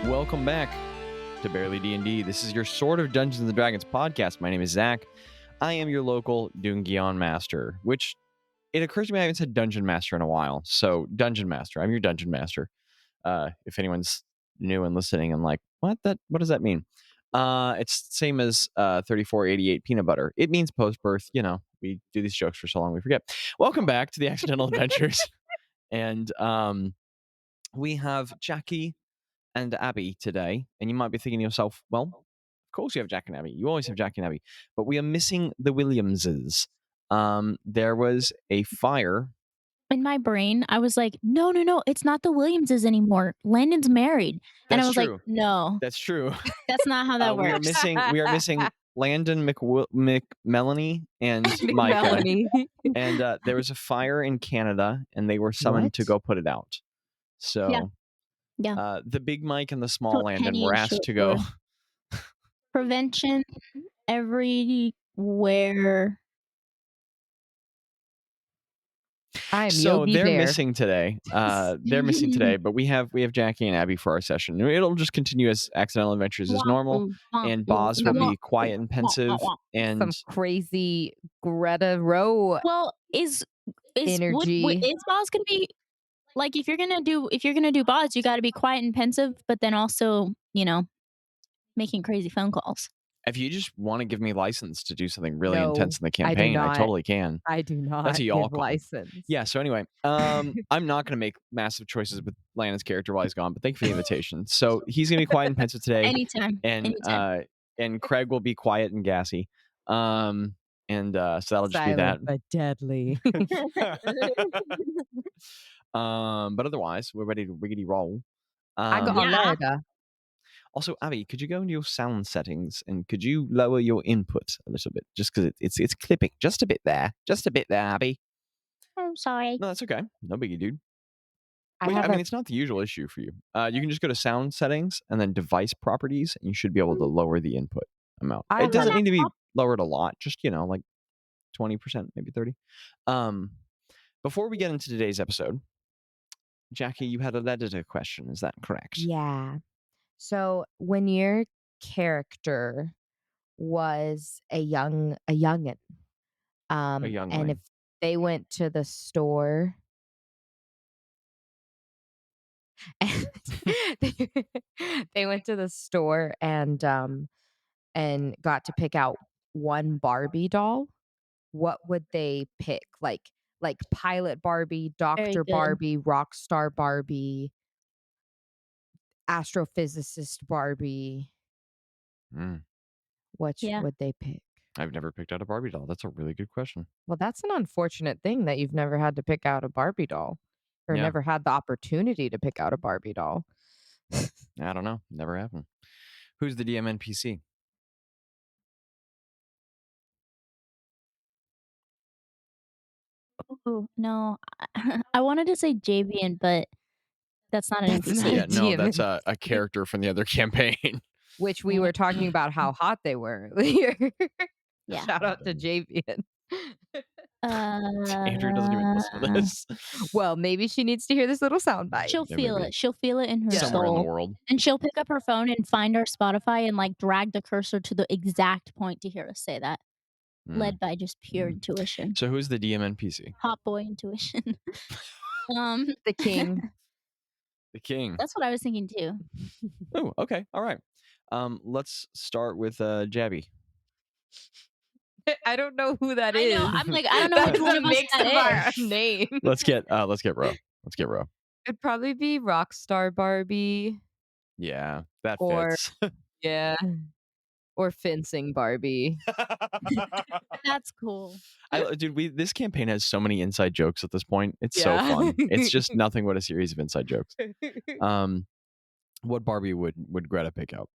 Welcome back to Barely D&D. This is your sort of Dungeons & Dragons podcast. My name is Zach. I am your local Dungeon Master, which it occurs to me I haven't said Dungeon Master in a while. So Dungeon Master. I'm your Dungeon Master. If anyone's new and listening and like, what does that mean? It's the same as 3488 peanut butter. It means post-birth. You know, we do these jokes for so long we forget. Welcome back to the Accidental Adventures. And we have Jaci and Abby today, and you might be thinking to yourself, well, of course you have Jack and Abby. You always have Jack and Abby, but we are missing the Williamses. There was a fire. In my brain, I was like, no, it's not the Williamses anymore. Landon's married. And I was true. like, no. That's true. That's not how that works. We are missing Landon, McMelanie, and Mika. And there was a fire in Canada, and they were summoned to go put it out. So yeah. The big Mike and the small Landon were asked to go. Prevention everywhere. They're missing today. They're missing today, but we have Jaci and Abby for our session. It'll just continue as Accidental Adventures as normal, and Bazz will be quiet and pensive and some crazy Gretta Row. Well, is energy? Is Bazz gonna be like if you're gonna do Bazz, you got to be quiet and pensive, but then also making crazy phone calls. If you just want to give me license to do something really intense in the campaign, I totally can. I do not. That's a y'all give license. Yeah. So anyway, I'm not going to make massive choices with Landon's character while he's gone, but thank you for the invitation. So he's going to be quiet and pensive today. Anytime. And Craig will be quiet and gassy. So that'll just be that. But deadly. But otherwise, we're ready to riggedy roll. I got America. Also, Abby, could you go into your sound settings and could you lower your input a little bit? Just because it's clipping. Just a bit there, Abby. I'm sorry. No, that's okay. No biggie, dude. I mean, it's not the usual issue for you. You can just go to sound settings and then device properties, and you should be able to lower the input amount. It doesn't need to be lowered a lot. Just, like 20%, maybe 30%. Before we get into today's episode, Jaci, you had a letter question. Is that correct? Yeah. So when your character was a youngin, and if they went to the store and they went to the store and got to pick out one Barbie doll, what would they pick? Like Pilot Barbie, Dr. Barbie, Rockstar Barbie, Astrophysicist Barbie. Which would they pick? I've never picked out a Barbie doll. That's a really good question. Well, that's an unfortunate thing that you've never had to pick out a Barbie doll or never had the opportunity to pick out a Barbie doll. I don't know. Never happened. Who's the DM NPC? Oh, no. I wanted to say Javian, but that's not an NPC. That's a character from the other campaign. Which we were talking about how hot they were earlier. Yeah. Shout out to Javian. Andrew doesn't even listen to this. Well, maybe she needs to hear this little soundbite. She'll feel it. She'll feel it in her somewhere soul. In the world. And she'll pick up her phone and find our Spotify and drag the cursor to the exact point to hear us say that. Led by just pure intuition. So who's the DM NPC? Hot boy intuition. The king. The king. That's what I was thinking too. Oh, okay. All right. Let's start with Jabby. I don't know who that is. I'm like, I don't know which one of us that is. Name. Let's get Ro. It'd probably be Rockstar Barbie. Yeah, that fits. Yeah. Or Fencing Barbie. That's cool. Dude, this campaign has so many inside jokes at this point. It's so fun. It's just nothing but a series of inside jokes. What Barbie would Gretta pick out?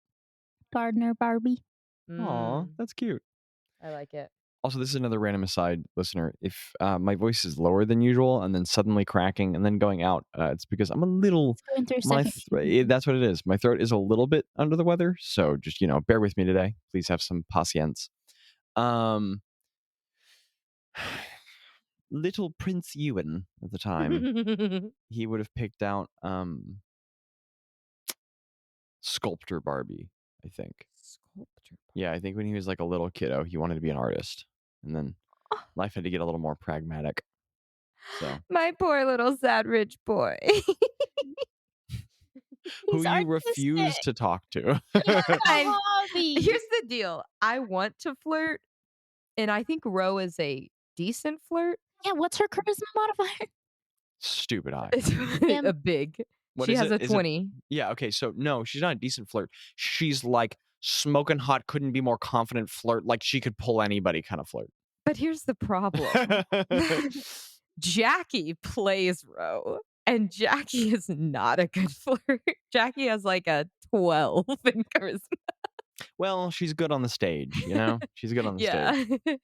Gardener Barbie. Aw, that's cute. I like it. Also, this is another random aside, listener. If my voice is lower than usual and then suddenly cracking and then going out, it's because I'm a little. That's what it is. My throat is a little bit under the weather, so just bear with me today. Please have some patience. Little Prince Ewan at the time, he would have picked out Sculptor Barbie, I think. Sculpture. Yeah, I think when he was like a little kiddo, he wanted to be an artist. And then life had to get a little more pragmatic. So My poor little sad rich boy. who He's you refuse artistic. to talk to. He has a I'm- hobby. Here's the deal. I want to flirt, and I think Ro is a decent flirt. Yeah, what's her charisma modifier? Stupid eye. It's Damn. a big. What She is has it? a Is it- 20. Yeah, okay, so no, she's not a decent flirt. She's like smoking hot, couldn't be more confident flirt, like she could pull anybody kind of flirt. But here's the problem. Jackie plays Ro, and Jackie is not a good flirt. Jackie has like a 12 in charisma. Well, she's good on the stage, you know? She's good on the stage. Yeah.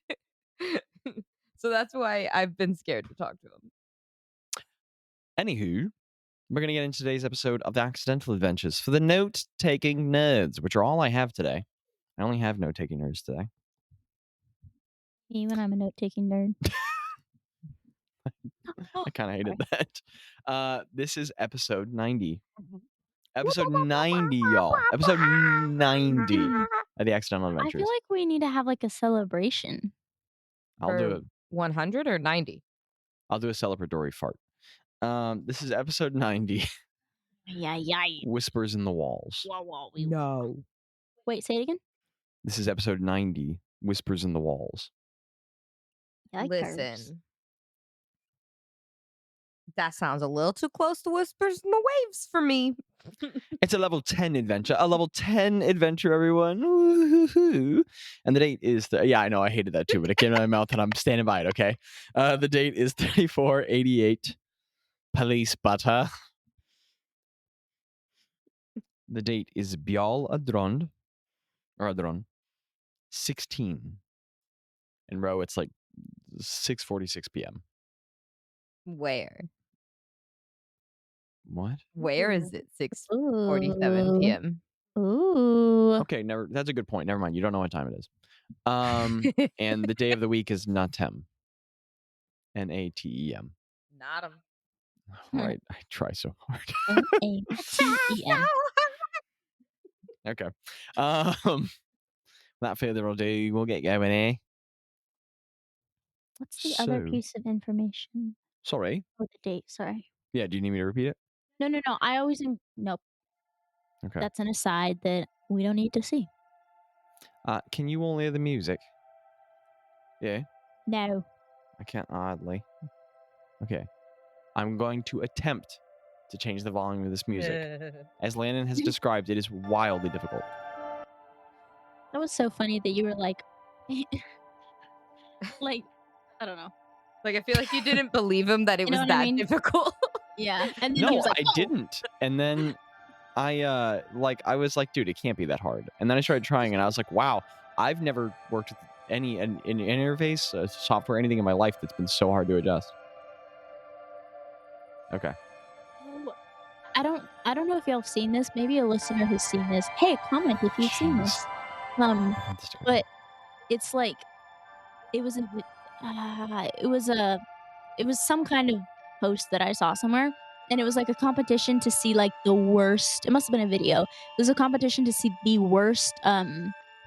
So that's why I've been scared to talk to him. Anywho, we're going to get into today's episode of the Accidental Adventures for the note-taking nerds, which are all I have today. I only have note-taking nerds today. Even I'm a note-taking nerd. I kind of hated that. This is episode 90. Episode 90, y'all. Episode 90 of the Accidental I Adventures. feel like we need to have like a celebration. I'll do For it. 100 or 90? I'll do a celebratory fart. This is episode 90. Yeah. Whispers in the Walls. No. Wait, say it again. This is episode 90. Whispers in the Walls. Yikers. Listen. That sounds a little too close to Whispers in the Waves for me. It's a level 10 adventure. A level 10 adventure, everyone. Woo-hoo-hoo. And the date is... yeah, I know. I hated that too, but it came out of my mouth and I'm standing by it, okay? The date is 3488. Police Butter. The date is Bial Adrond. Or Adron. 16. In row, it's like 6:46 p.m. Where? What? Where is it? 6:47 Ooh. p.m. Ooh. Okay, never. That's a good point. Never mind. You don't know what time it is. And the day of the week is Natem. Natem. Not him. All right, I try so hard. Natem. Okay. That further ado, we'll get going, eh? What's the other So- piece of information? Sorry. Oh, the date. Sorry. Yeah. Do you need me to repeat it? No. I always nope. Okay. That's an aside that we don't need to see. Can you all hear the music? Yeah. No. I can't oddly. Okay. I'm going to attempt to change the volume of this music. As Landon has described, it is wildly difficult. That was so funny that you were like, like, I don't know. Like, I feel like you didn't believe him that it You know was what I that mean? difficult. Yeah. And then he No, was like, I "Oh." didn't. And then I was like, dude, it can't be that hard. And then I started trying and I was like, wow, I've never worked with any an interface, software, anything in my life that's been so hard to adjust. Okay. Oh, I don't know if y'all have seen this. Maybe a listener has seen this. Hey, comment if you've seen Jeez. this. But it's like it was some kind of post that I saw somewhere, and it was like a competition to see like the worst. It must have been a video. It was a competition to see the worst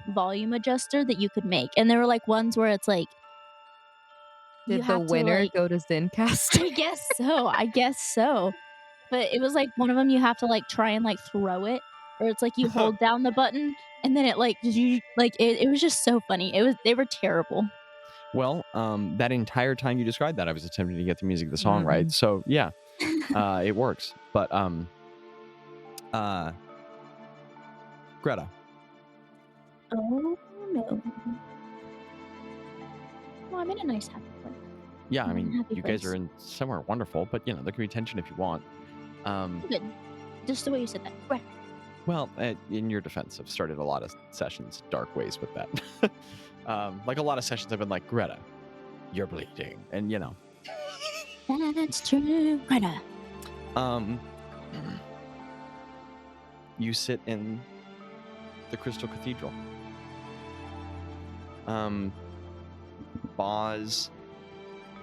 volume adjuster that you could make, and there were like ones where it's like you Did the have to, winner like- go to Zencast? I guess so. But it was like one of them you have to like try and like throw it, or it's like you hold down the button and then it like it was just so funny. They were terrible. Well, that entire time you described that, I was attempting to get the music of the song right. So yeah, it works. But Gretta. Oh no. Well, I'm in a nice happy place. Yeah, I I'm in a mean, happy you guys place. are in somewhere wonderful, but you know there can be tension if you want. Good. Just the way you said that. Right. Well, in your defense, I've started a lot of sessions dark ways with that. Like a lot of sessions, I've been like, Greta, you're bleeding, and you know. That's true. Greta. You sit in the Crystal Cathedral. Bazz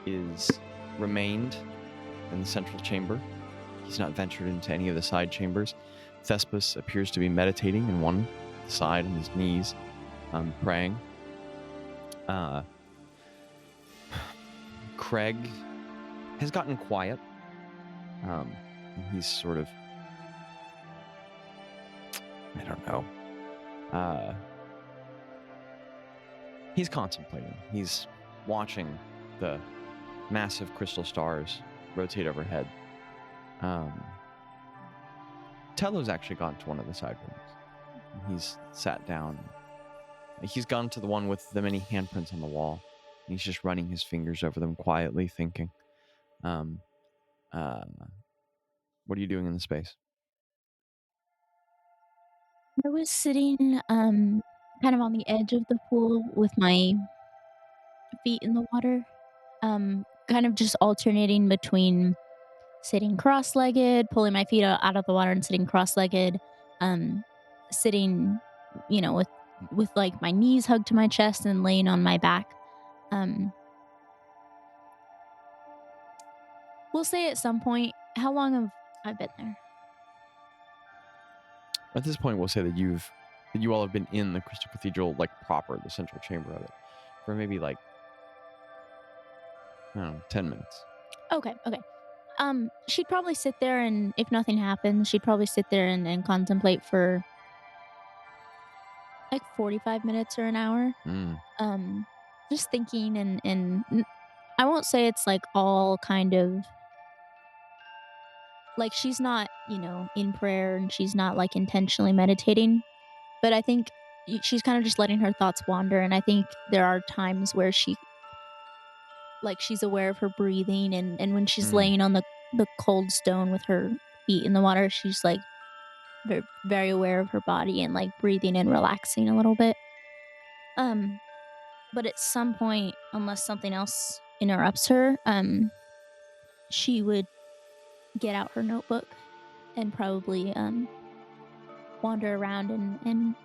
is remained in the central chamber. He's not ventured into any of the side chambers. Thespis appears to be meditating in one side on his knees, praying. Craig has gotten quiet. He's sort of, I don't know. He's contemplating. He's watching the massive crystal stars rotate overhead. Tello's actually gone to one of the side rooms. He's sat down. He's gone to the one with the many handprints on the wall. And he's just running his fingers over them quietly, thinking. What are you doing in the space? I was sitting kind of on the edge of the pool with my feet in the water, kind of just alternating between sitting cross-legged, pulling my feet out of the water and sitting cross-legged, sitting, with like my knees hugged to my chest and laying on my back. We'll say at some point, how long have I been there? At this point, we'll say that you all have been in the Crystal Cathedral, like proper, the central chamber of it, for maybe like, I don't know, 10 minutes. Okay. She'd probably sit there, and if nothing happens, she'd probably sit there and contemplate for like 45 minutes or an hour. Just thinking and I won't say it's like all kind of like she's not, in prayer, and she's not like intentionally meditating, but I think she's kind of just letting her thoughts wander. And I think there are times where she's aware of her breathing, and when she's laying on the cold stone with her feet in the water, she's like very, very aware of her body and like breathing and relaxing a little bit. But at some point, unless something else interrupts her, she would get out her notebook and probably wander around, and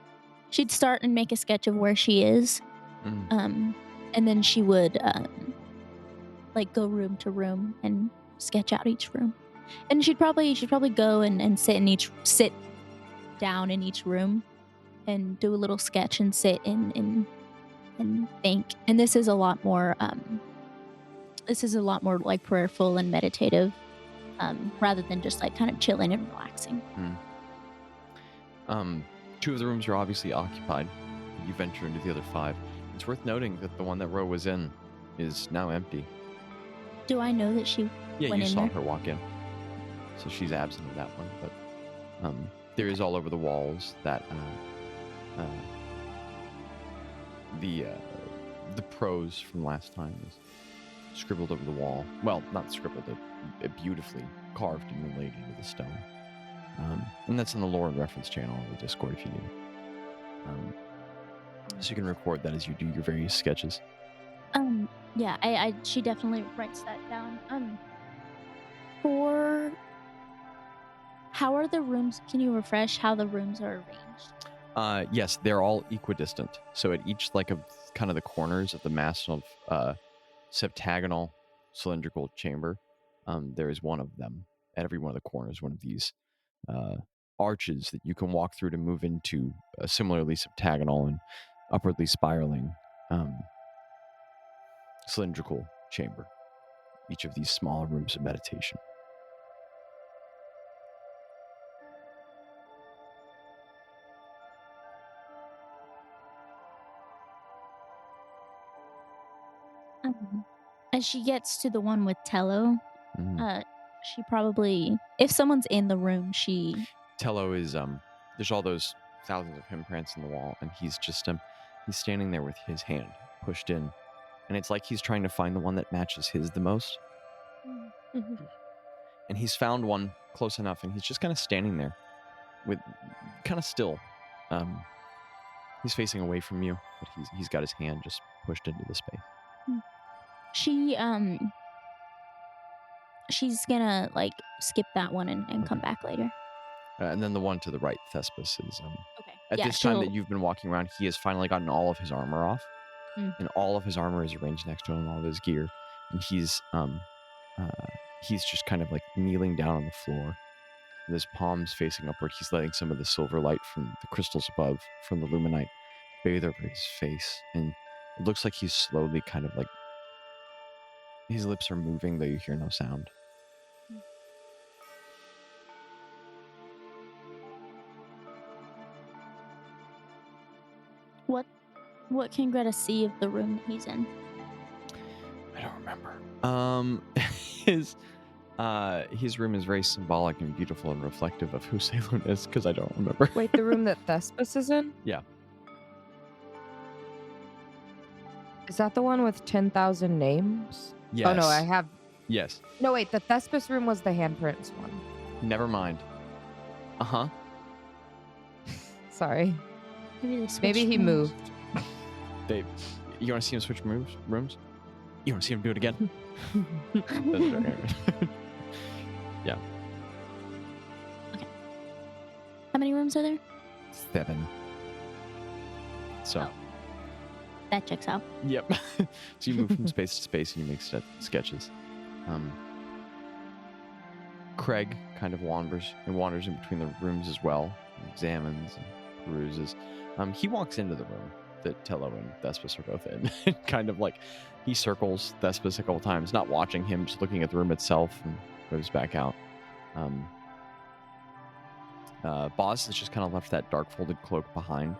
she'd start and make a sketch of where she is. And then she would like go room to room and sketch out each room. And she'd probably go and sit down in each room and do a little sketch and sit and think. And this is a lot more like prayerful and meditative, rather than just like kind of chilling and relaxing. Two of the rooms are obviously occupied. You venture into the other 5. It's worth noting that the one that Ro was in is now empty. Do I know that she Yeah, went you in saw there? her walk in. So she's absent of that one, but there is all over the walls that the prose from last time is scribbled over the wall. Well, not scribbled, it beautifully carved and inlaid into the stone. And that's in the lore and reference channel on the Discord if you need it. So you can record that as you do your various sketches. Yeah, she definitely writes that down. How are the rooms? Can you refresh how the rooms are arranged? Yes, they're all equidistant. So at each like of kind of the corners of the massive septagonal cylindrical chamber, there is one of them at every one of the corners, one of these arches that you can walk through to move into a similarly septagonal and upwardly spiraling cylindrical chamber. Each of these smaller rooms of meditation. As she gets to the one with Tello, she probably, if someone's in the room, Tello is there's all those thousands of handprints in the wall, and he's just he's standing there with his hand pushed in, and it's like he's trying to find the one that matches his the most. And he's found one close enough, and he's just kind of standing there with kind of still. He's facing away from you, but he's got his hand just pushed into the space. She's gonna like skip that one and come back later. And then the one to the right, Thespis, is Okay. at this time that you've been walking around, he has finally gotten all of his armor off, and all of his armor is arranged next to him, all of his gear, and he's just kind of like kneeling down on the floor, With his palms facing upward, he's letting some of the silver light from the crystals above, from the luminite, bathe over his face. And it looks like he's slowly kind of like, his lips are moving, though you hear no sound. What can Greta see of the room that he's in? I don't remember. His room is very symbolic and beautiful and reflective of who Salem is, because I don't remember. Wait, the room that Thespis is in? Yeah. Is that the one with 10,000 names? Yes. Oh, no, I have... Yes. No, wait, the Thespis room was the handprints one. Never mind. Uh-huh. Sorry. Maybe they Maybe switched he rooms. moved. You want to see him switch rooms? You want to see him do it again? Yeah. How many rooms are there? 7. So. Oh. That checks out. Yep. So you move from space to space and you make sketches. Craig kind of wanders in between the rooms as well, and examines and peruses. He walks into the room that Tello and Thespis are both in. Kind of like he circles Thespis a couple times, not watching him, just looking at the room itself, and goes back out. Bazz has just kind of left that dark folded cloak behind,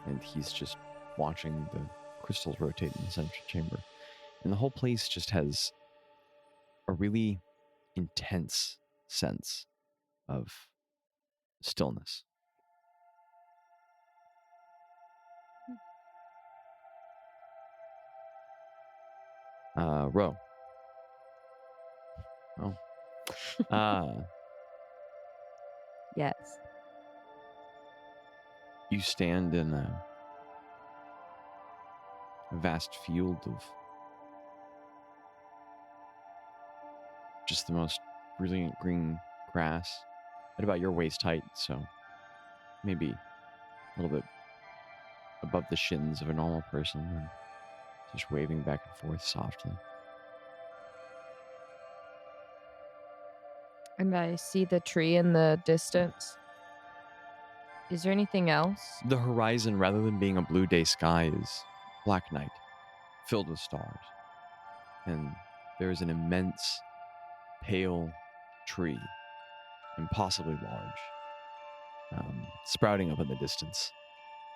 and he's just watching the crystals rotate in the central chamber. And the whole place just has a really intense sense of stillness. Ro. Oh. Yes. You stand in a vast field of just the most brilliant green grass at about your waist height, so maybe a little bit above the shins of a normal person, and just waving back and forth softly. And I see the tree in the distance. Is there anything else? The horizon, rather than being a blue day sky, is black night, filled with stars. And there is an immense, pale tree, impossibly large, sprouting up in the distance,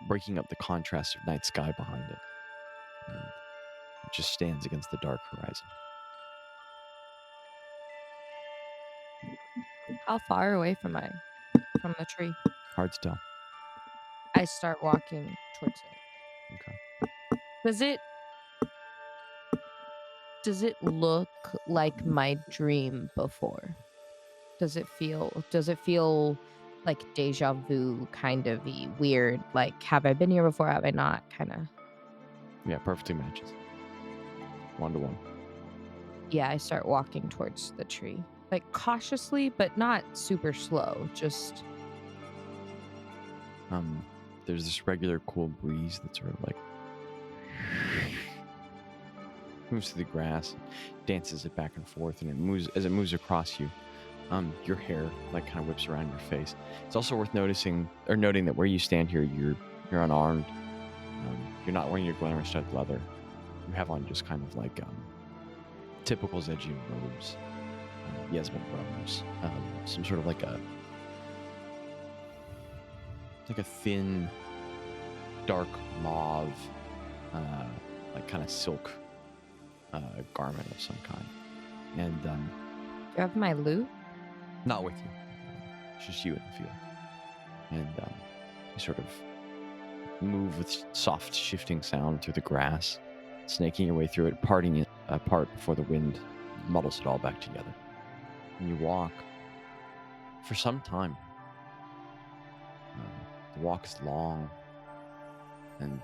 breaking up the contrast of night sky behind it. And it just stands against the dark horizon. How far away from the tree? Hard to tell. I start walking towards it. Okay. Does it look like my dream before? Does it feel like deja vu, kind of weird? Like, have I been here before? Have I not? Kind of. Yeah, perfectly matches. 1-to-1. Yeah, I start walking towards the tree. Like, cautiously, but not super slow. Just... There's this regular cool breeze that sort of like moves through the grass, dances it back and forth, and as it moves across you, your hair like kind of whips around your face. It's also worth noting that where you stand here, you're unarmed. You're not wearing your glamour studded leather. You have on just kind of like typical Zegian robes, Yasmin robes, some sort of like a thin, dark mauve, like kind of silk garment of some kind. And Do you have my loot? not with you. It's just you in the field. And you sort of move with soft shifting sound through the grass, snaking your way through it, parting it apart before the wind muddles it all back together. And you walk for some time. The walk is long, and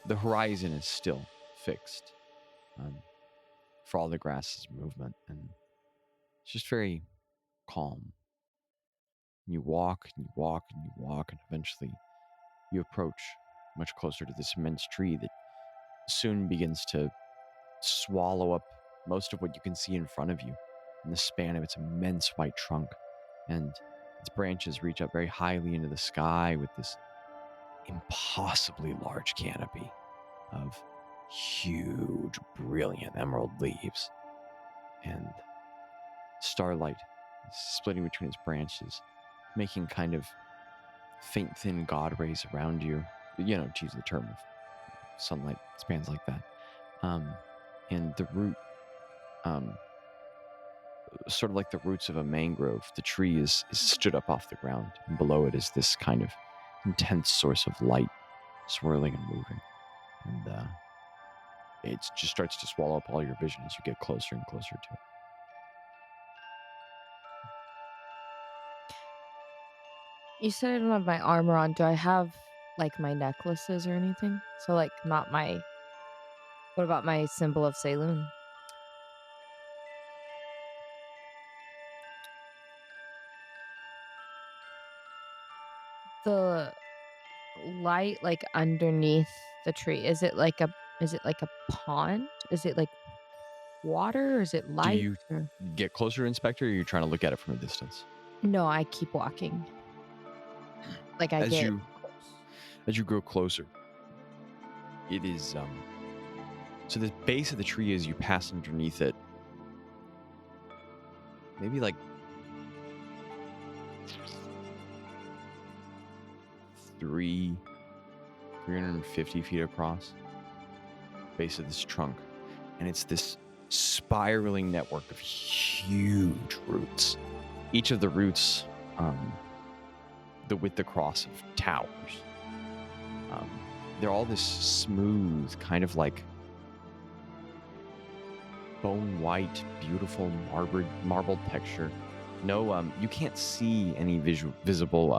the horizon is still fixed for all the grass's movement, and it's just very calm. You walk and you walk and you walk, and eventually you approach much closer to this immense tree that soon begins to swallow up most of what you can see in front of you. in the span of its immense white trunk, and its branches reach up very highly into the sky with this impossibly large canopy of huge, brilliant emerald leaves. And starlight is splitting between its branches, making kind of faint, thin god rays around you. You know, to use the term of sunlight spans like that. And the root, sort of like the roots of a mangrove, the tree is stood up off the ground, and below it is this kind of intense source of light swirling and moving. And it just starts to swallow up all your vision as you get closer and closer to it. You said I don't have my armor on. Do I have like my necklaces or anything? So like not my. What about my symbol of Saloon? The light like underneath the tree, is it like a pond? Is it like water or is it Do light? you Or... get closer, Inspector, or are you trying to look at it from a distance? No, I keep walking. Like I As get you close. as you grow closer, it is so the base of the tree, as you pass underneath it, maybe like 350 feet across, base of this trunk, and it's this spiraling network of huge roots. Each of the roots, the width across of towers. They're all this smooth, kind of like bone white, beautiful marbled texture. No, you can't see any visible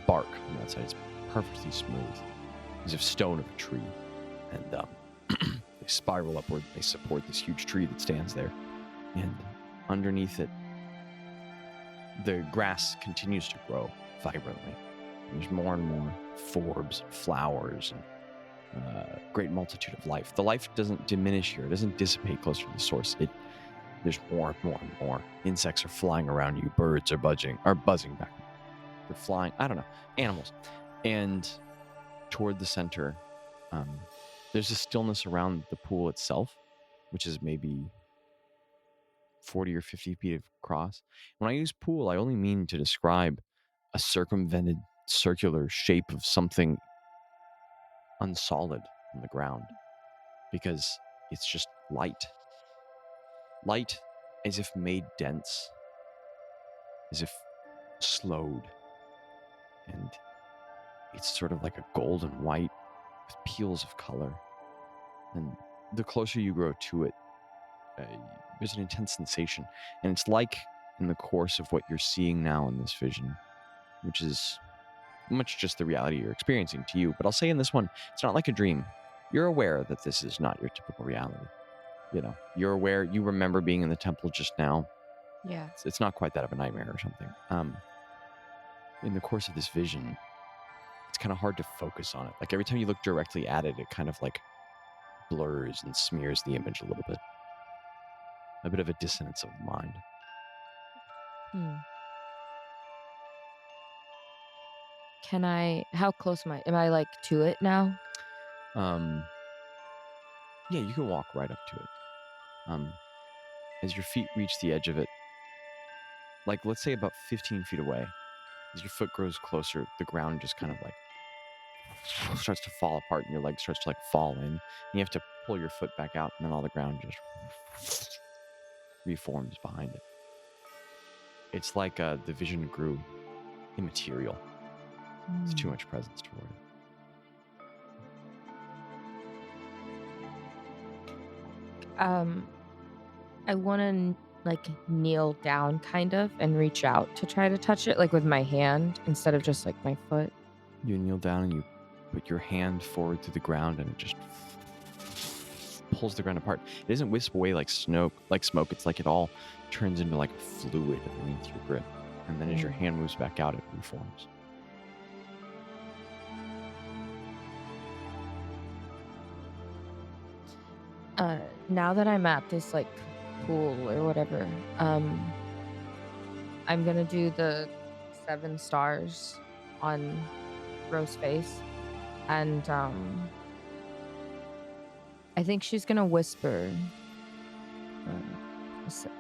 bark on that side. It's perfectly smooth, as if stone of a tree, and they spiral upward. They support this huge tree that stands there, and underneath it, the grass continues to grow vibrantly. And there's more and more forbs, flowers, and great multitude of life. The life doesn't diminish here. It doesn't dissipate closer to the source. There's more and more and more. Insects are flying around you. Birds are buzzing back. They're flying. I don't know. Animals. And toward the center, there's a stillness around the pool itself, which is maybe 40 or 50 feet across. When I use pool, I only mean to describe a circumvented circular shape of something unsolid on the ground, because it's just light as if made dense, as if slowed, and it's sort of like a golden white with peels of color. And the closer you grow to it, there's an intense sensation, and it's like in the course of what you're seeing now in this vision, which is much just the reality you're experiencing to you. But I'll say in this one, it's not like a dream. You're aware that this is not your typical reality. You know, you're aware, you remember being in the temple just now. Yeah. It's not quite that of a nightmare or something. In the course of this vision, it's kind of hard to focus on it. Like every time you look directly at it, it kind of like blurs and smears the image a little bit. A bit of a dissonance of the mind. Can I, how close am I like to it now? Yeah, you can walk right up to it. As your feet reach the edge of it, like let's say about 15 feet away, as your foot grows closer, the ground just kind of like starts to fall apart and your leg starts to like fall in. And you have to pull your foot back out, and then all the ground just reforms behind it. It's like the vision grew immaterial. There's too much presence toward it. I want to like kneel down kind of and reach out to try to touch it like with my hand instead of just like my foot. You kneel down and you put your hand forward through the ground, and it just pulls the ground apart. It doesn't wisp away like smoke. It's like it all turns into like a fluid underneath your grip. And then as your hand moves back out, it reforms. Now that I'm at this like pool or whatever, I'm gonna do the 7 stars on Rose face, and I think she's gonna whisper,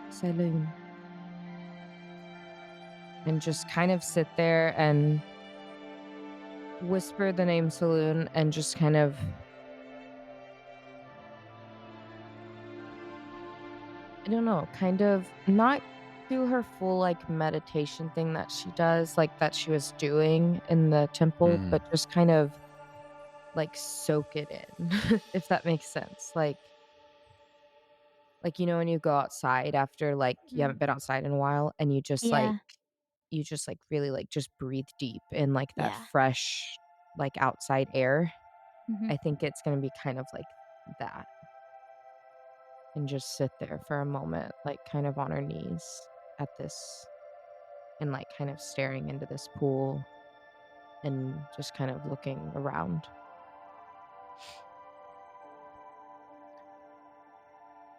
Saloon, and just kind of sit there and whisper the name Saloon and just kind of, I don't know, kind of not do her full like meditation thing that she does, like that she was doing in the temple, Mm. but just kind of like soak it in, if that makes sense. Like when you go outside after like you haven't Mhm. been outside in a while and Yeah. you just like really like just breathe deep in like that Yeah. fresh like outside air. Mhm. I think it's going to be kind of like that, and just sit there for a moment, like kind of on her knees at this, and like kind of staring into this pool and just kind of looking around.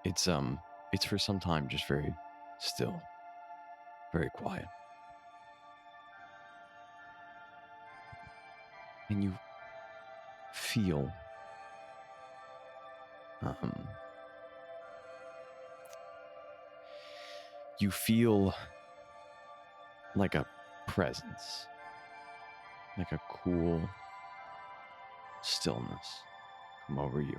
It's for some time just very still, very quiet. And feel um you feel like a presence, like a cool stillness come over you.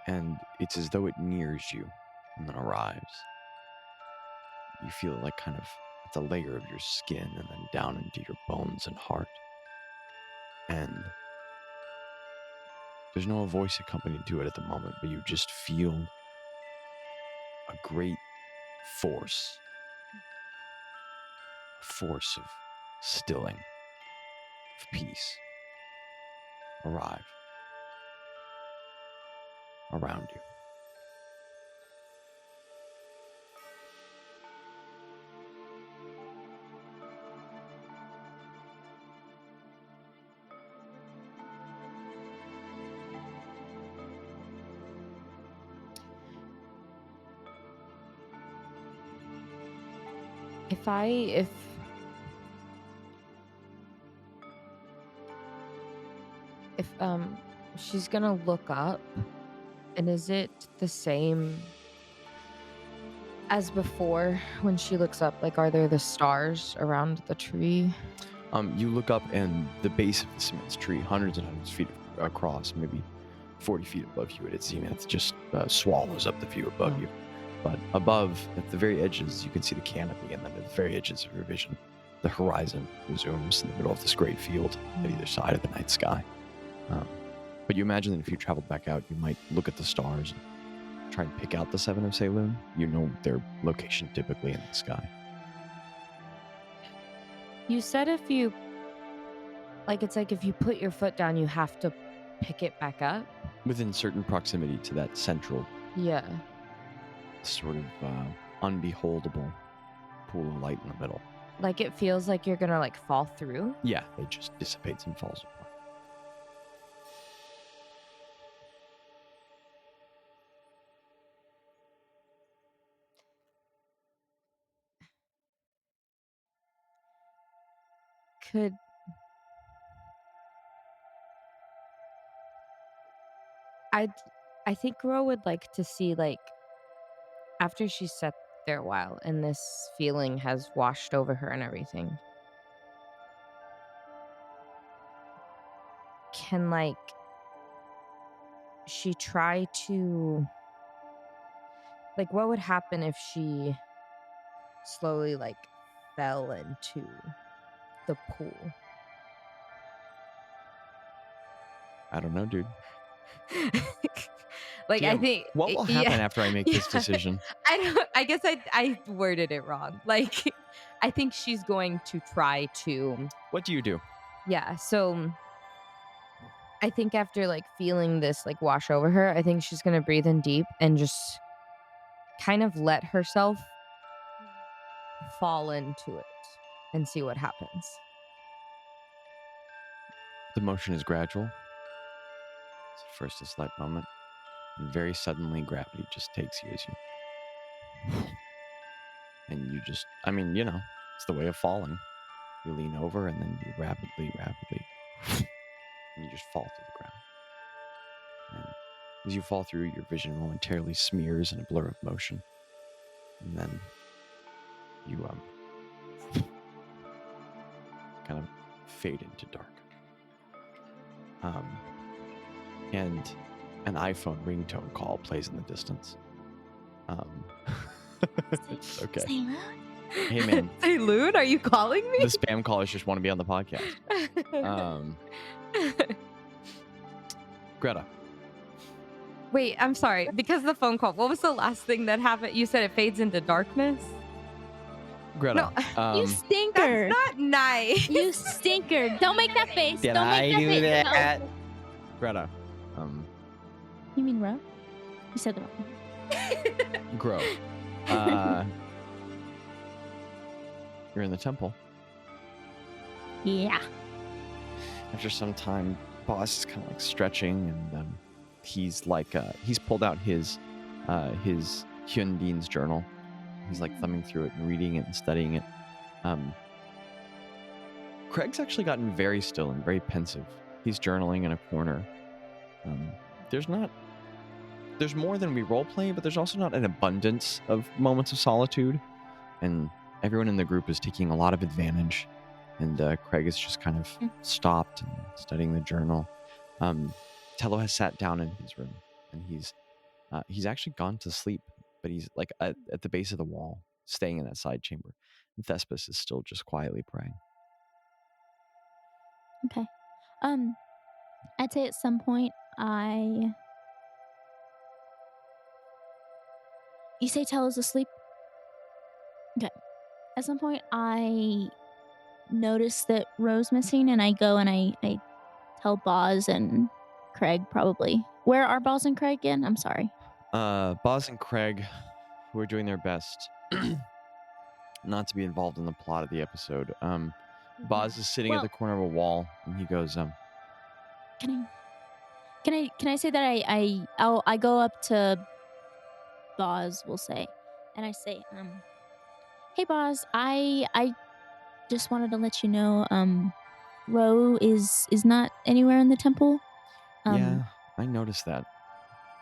And it's as though it nears you and then arrives. You feel it like kind of at the layer of your skin and then down into your bones and heart. And there's no voice accompanied to it at the moment, but you just feel a great force, a force of stilling, of peace, arrive around you. If she's gonna look up, and is it the same as before when she looks up? Like, are there the stars around the tree? You look up, and the base of this immense tree, hundreds and hundreds of feet across, maybe 40 feet above you at its zenith, just swallows up the view above you. But above, at the very edges, you can see the canopy, and then at the very edges of your vision, the horizon resumes in the middle of this great field at either side of the night sky. But you imagine that if you traveled back out, you might look at the stars and try and pick out the Seven of Saloon. You know their location typically in the sky. You said if you it's like if you put your foot down, you have to pick it back up. Within certain proximity to that central, Yeah. sort of unbeholdable pool of light in the middle. Like it feels like you're gonna like fall through. Yeah, it just dissipates and falls apart. Could I think Ro would like to see, like, after she's sat there a while and this feeling has washed over her and everything, can like she try to, like, what would happen if she slowly like fell into the pool? I don't know, dude. Like, I DM, think what will happen after I make this yeah. decision? I guess I worded it wrong. Like, I think she's going to try to. What do you do? Yeah, so I think after like feeling this like wash over her, I think she's gonna breathe in deep and just kind of let herself fall into it and see what happens. The motion is gradual. It's at first a slight moment, And very suddenly, gravity just takes you as you. And you just, I mean, it's the way of falling. You lean over and then you rapidly, and you just fall to the ground. And as you fall through, your vision momentarily smears in a blur of motion. And then you kind of fade into dark. And an iPhone ringtone call plays in the distance. Okay. Say hello. Hey, man. Say, Loon, are you calling me? The spam callers just want to be on the podcast. Gretta. Wait, I'm sorry. Because of the phone call, what was the last thing that happened? You said it fades into darkness? Gretta. You stinker. That's not nice. You stinker. Don't make that face. Did Don't I make do that? that? No. Gretta. You mean Ro? You said the wrong. Grow. You're in the temple. Yeah. After some time, Boss is kind of like stretching, and he's like he's pulled out his Hyundine's journal. He's like thumbing through it and reading it and studying it. Craig's actually gotten very still and very pensive. He's journaling in a corner. There's more than we roleplay, but there's also not an abundance of moments of solitude, and everyone in the group is taking a lot of advantage, and Craig is just kind of stopped and studying the journal. Tello has sat down in his room, and he's actually gone to sleep, but he's like at the base of the wall, staying in that side chamber. And Thespis is still just quietly praying. Okay. I'd say at some point You say Tello's asleep? Okay. At some point I notice that Ro's missing, and I go and I tell Bazz and Craig probably. Where are Bazz and Craig again? I'm sorry. Bazz and Craig, who are doing their best not to be involved in the plot of the episode. Bazz is sitting at the corner of a wall, and he goes, Can I say that I go up to Bazz, we'll say, and I say, hey Bazz, I just wanted to let you know, Ro is not anywhere in the temple. yeah, I noticed that.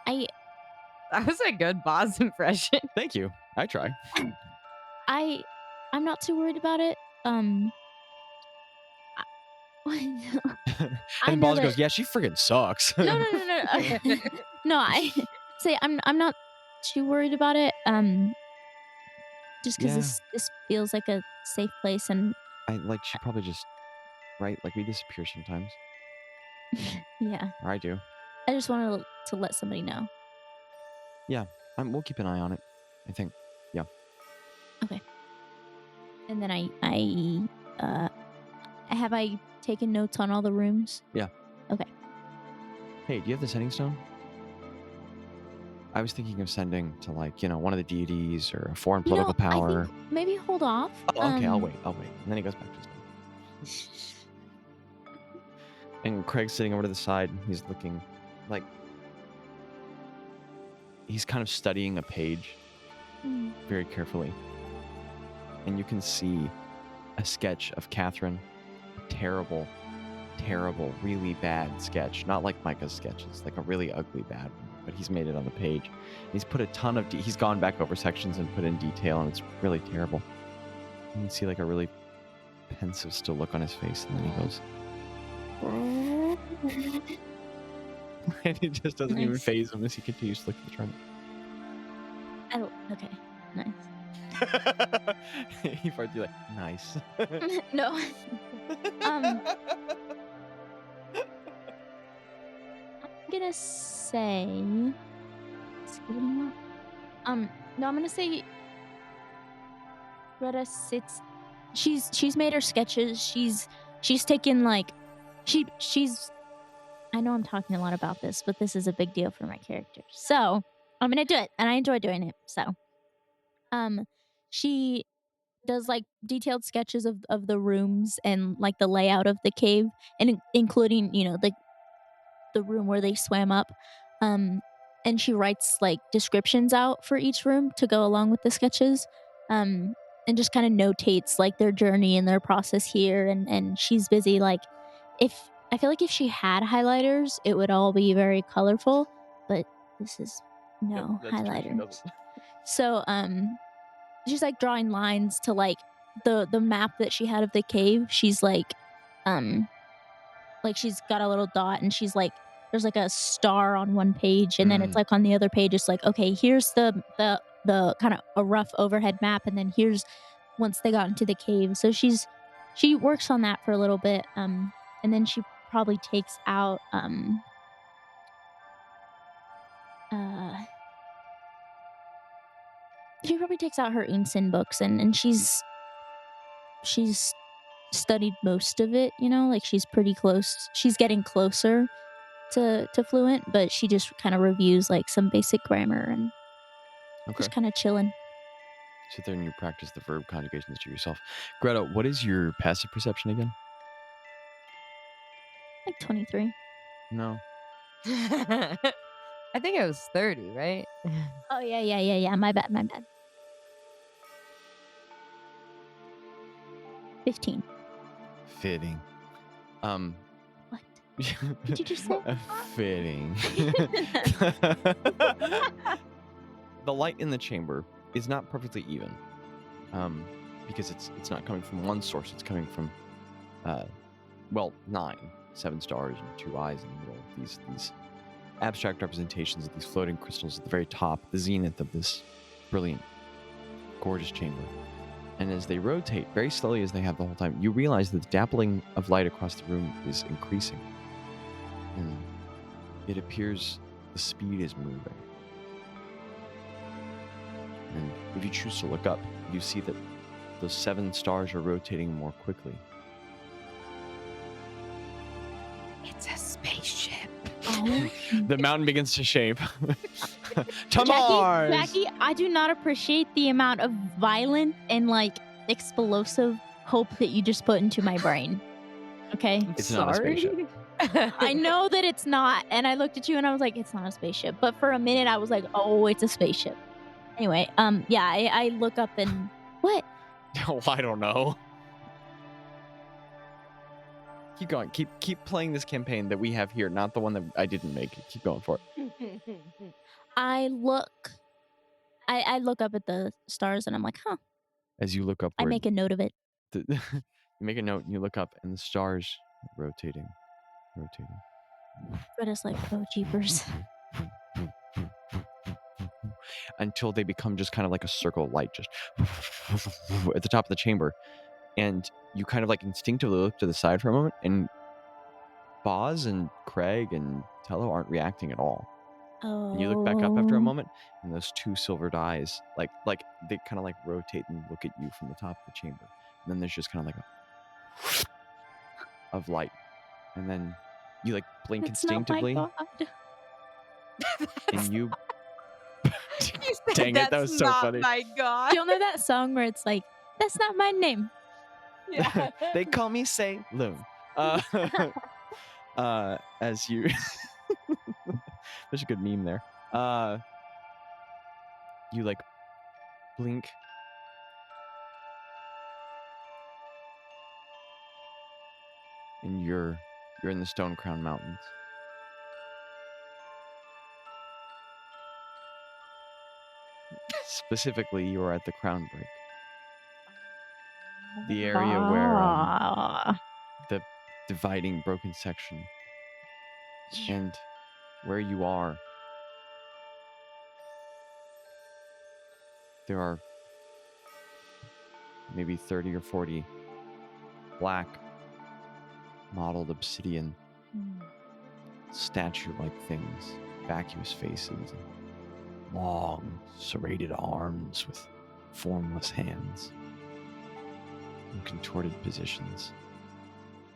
That was a good Bazz impression. Thank you. I try. I'm not too worried about it. And Bazz goes, yeah, she friggin' sucks. No. No, I say I'm not too worried about it. Just because this feels like a safe place, and she probably just, right? Like we disappear sometimes. Yeah. Or I do. I just wanted to let somebody know. Yeah, we'll keep an eye on it, I think. Yeah. Okay. And then have I taken notes on all the rooms? Yeah. Okay. Hey, do you have the sending stone? I was thinking of sending to one of the deities or a foreign political power. I think maybe hold off. Oh, okay, I'll wait. And then he goes back to his phone. And Craig's sitting over to the side. He's looking like he's kind of studying a page very carefully. And you can see a sketch of Catherine. A terrible, really bad sketch. Not like Micah's sketches, like a really ugly bad one. But he's made it on the page. He's put a ton of he's gone back over sections and put in detail, and it's really terrible. You can see like a really pensive still look on his face, and then he goes and it just doesn't even faze him as he continues to look at the trunk. Okay, nice. He farts, you like, nice. No. I'm gonna say no, I'm gonna say Gretta sits. She's made her sketches. She's taken she's I know I'm talking a lot about this, but this is a big deal for my character. So I'm gonna do it, and I enjoy doing it. So she does detailed sketches of the rooms and the layout of the cave, and including the room where they swam up, and and she writes like descriptions out for each room to go along with the sketches. Um, and just kind of notates like their journey and their process here. And she's busy like if I feel like if she had highlighters, it would all be very colorful, but this is Yep, no that's true. She highlighters. doesn't. So she's like drawing lines to like the map that she had of the cave. She's um like she's got a little dot and she's like there's like a star on one page and then it's Mm, like on the other page it's like okay, here's the kind of a rough overhead map and then here's once they got into the cave. So she works on that for a little bit and then she probably takes out uh she probably takes out her Unsin books and she's studied most of it, you know, like she's pretty close. She's getting closer to fluent, but she just kind of reviews like some basic grammar and okay. just kind of chilling. Sit there and you practice the verb conjugations to yourself. Greta, what is your passive perception again? Like 23. No. I think it was 30, right? Oh yeah. My bad. 15. Fitting. What? Did you just say? Fitting. The light in the chamber is not perfectly even, because it's not coming from one source. It's coming from, 7 stars and 2 eyes in the middle. These abstract representations of these floating crystals at the very top, the zenith of this brilliant, gorgeous chamber. And as they rotate very slowly as they have the whole time, you realize that the dappling of light across the room is increasing. And it appears the speed is moving. And if you choose to look up, you see that those 7 stars are rotating more quickly. It's a spaceship. Oh. The mountain begins to shape. To Mars! Jackie, I do not appreciate the amount of violent and like explosive hope that you just put into my brain. Okay. It's not a spaceship. I know that it's not. And I looked at you and I was like, it's not a spaceship. But for a minute I was like, oh, it's a spaceship. Anyway, I look up and what? Oh, I don't know. Keep going. Keep playing this campaign that we have here, not the one that I didn't make. Keep going for it. I look up at the stars and I'm like, huh. As you look I upward, make a note of it. you make a note and you look up, and the stars are rotating. But it's like, oh, jeepers. Until they become just kind of like a circle of light, just at the top of the chamber. And you kind of like instinctively look to the side for a moment, and Bazz and Craig and Tello aren't reacting at all. Oh. And you look back up after a moment, and those 2 silvered eyes, like they kind of like rotate and look at you from the top of the chamber. And then there's just kind of like a of light, and then you like blink That's instinctively, not my God. and you. You said, Dang it, that was so not funny. My God. Do you know that song where it's like, that's not my name? Yeah. They call me Say-Loon. As you, there's a good meme there. You like blink, and you're in the Stone Crown Mountains. Specifically, you are at the Crown Break, the area where the dividing broken section, and where you are, there are maybe 30 or 40 black mottled obsidian statue-like things, vacuous faces, and long serrated arms with formless hands in contorted positions.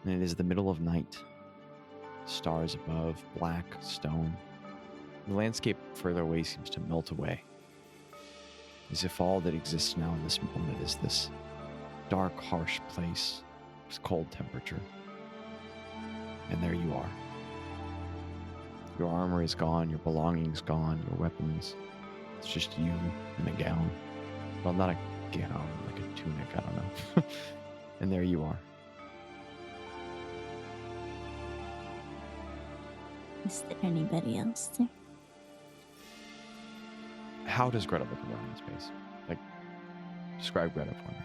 And it is the middle of night. Stars above, black stone. The landscape further away seems to melt away, as if all that exists now in this moment is this dark, harsh place with cold temperature. And there you are, Your armor is gone, your belongings gone, your weapons. It's just you in a gown. Well, not a gown, like a tunic, I don't know. And there you are. Is there anybody else there? How does Greta look around the space? Like, describe Greta for me.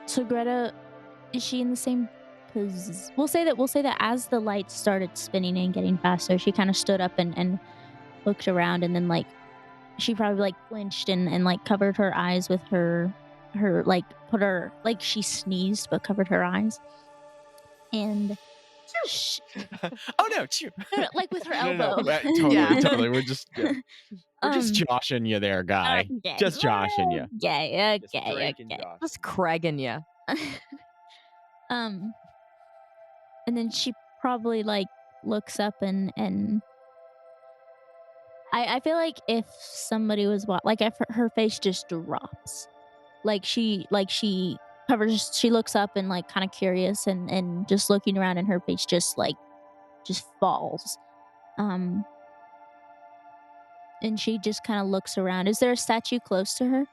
So Greta, is she in the same position? We'll say that as the lights started spinning and getting faster, she kind of stood up and looked around, and then like she probably like flinched and like covered her eyes with her like put her like she sneezed but covered her eyes. And Oh no, chew. no, like with her No, elbow. totally, Yeah. totally. We're just joshing you there, guy. Okay. Just joshing you. Okay. Just cragging you. And then she probably like looks up and I feel like if somebody was like if her face just drops, like she covers, she looks up and like kind of curious and just looking around, and her face just falls. And she just kind of looks around. Is there a statue close to her?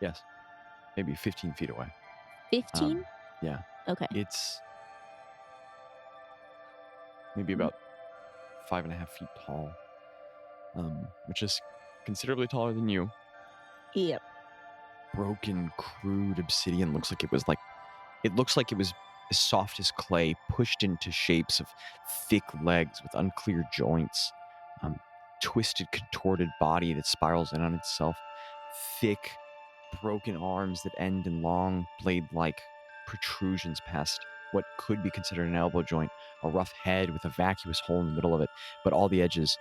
Yes, maybe 15 feet away. 15? Yeah. Okay. It's maybe about 5.5 feet tall, which is considerably taller than you. Yep. Broken, crude obsidian looks like it was as soft as clay, pushed into shapes of thick legs with unclear joints, twisted, contorted body that spirals in on itself, thick, broken arms that end in long, blade-like protrusions past what could be considered an elbow joint, a rough head with a vacuous hole in the middle of it, but all the edges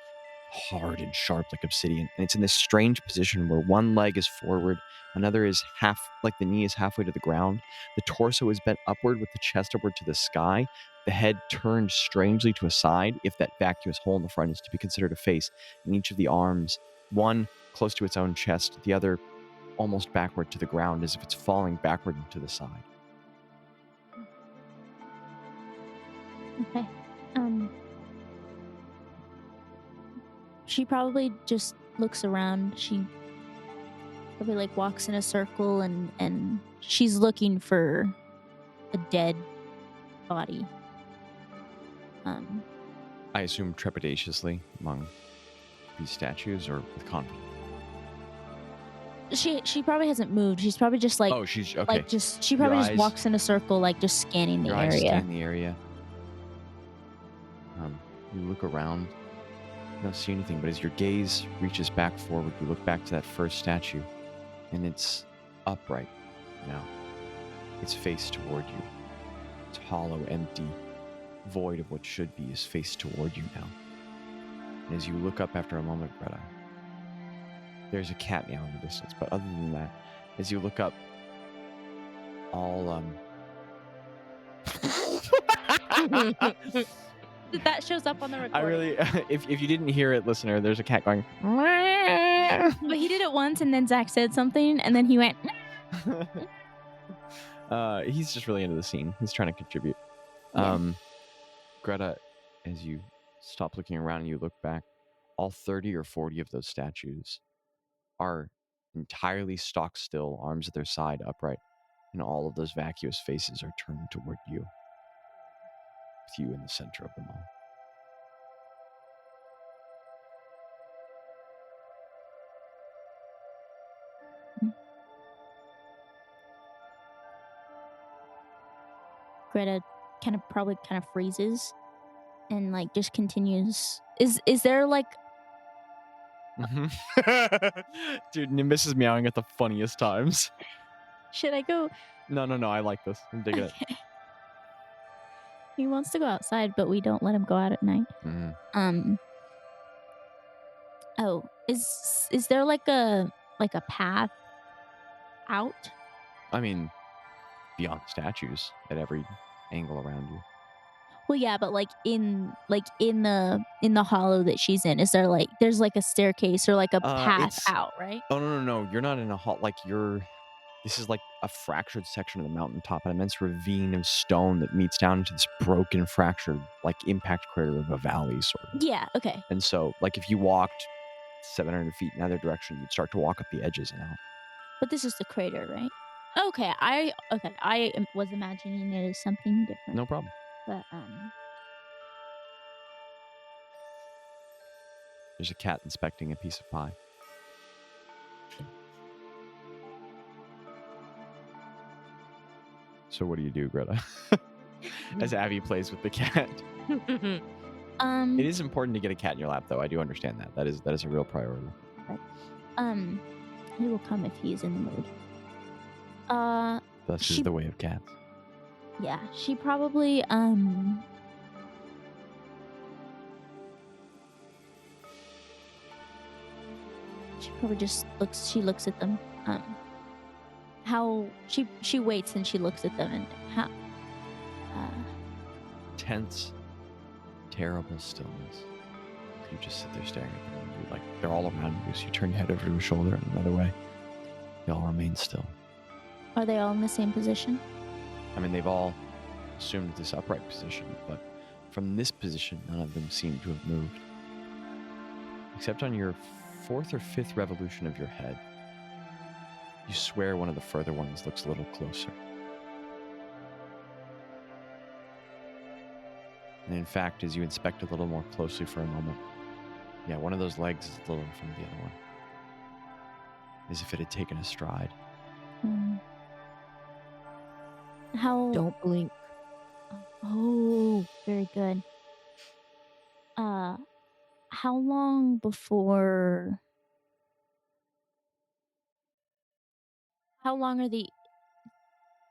hard and sharp like obsidian. And it's in this strange position where one leg is forward, another is the knee is halfway to the ground. The torso is bent upward with the chest upward to the sky. The head turned strangely to a side, if that vacuous hole in the front is to be considered a face. And each of the arms, one close to its own chest, the other almost backward to the ground, as if it's falling backward and to the side. Okay. She probably just looks around. She probably like walks in a circle and she's looking for a dead body. I assume trepidatiously among these statues, or with confidence. She probably hasn't moved. She's probably just like, oh, she's okay. Like she probably just walks in a circle, like just scanning the Your eyes area. scan the area. You look around. You don't see anything, but as your gaze reaches back forward, you look back to that first statue, and it's upright now. Its face toward you. It's hollow, empty, void of what should be, is faced toward you now. And as you look up after a moment, Greta, there's a cat meow in the distance, but other than that, as you look up, all That shows up on the recording. I really, if you didn't hear it, listener, there's a cat going. But he did it once, and then Zach said something, and then he went. He's just really into the scene. He's trying to contribute. Yeah. Greta, as you stop looking around and you look back, all 30 or 40 of those statues are entirely stock still, arms at their side, upright, and all of those vacuous faces are turned toward you, with you in the center of them all. Greta probably freezes and like just continues. Is there like Dude, Nimbus is meowing at the funniest times. should I go? No, I like this. I'm digging it. He wants to go outside, but we don't let him go out at night. Oh, is there like a path out? I mean, beyond statues at every angle around you. Well, yeah, but like in the hollow that she's in, is there like there's like a staircase or like a path out, right? Oh no! You're not in a hall. Like This is like a fractured section of the mountaintop, an immense ravine of stone that meets down into this broken, fractured, like impact crater of a valley, sort of. Yeah, okay. And so, like, if you walked 700 feet in either direction, you'd start to walk up the edges and out. But this is the crater, right? Okay, I was imagining it as something different. No problem. But There's a cat inspecting a piece of pie. So what do you do, Greta? As Abby plays with the cat. It is important to get a cat in your lap, though. I do understand that. That is a real priority. he will come if he's in the mood. Thus is the way of cats. Yeah, she probably she probably just looks at them. How she waits and she looks at them and how Tense, terrible stillness. You just sit there staring at them. And like they're all around you, so you turn your head over to your shoulder and another way. They all remain still. are they all in the same position? I mean, they've all assumed this upright position, but from this position, none of them seem to have moved. Except on your 4th or 5th revolution of your head, you swear one of the further ones looks a little closer. And in fact, as you inspect a little more closely for a moment, yeah, one of those legs is a little in front of the other one. As if it had taken a stride. How Don't blink. Oh, very good. How long before? How long are the?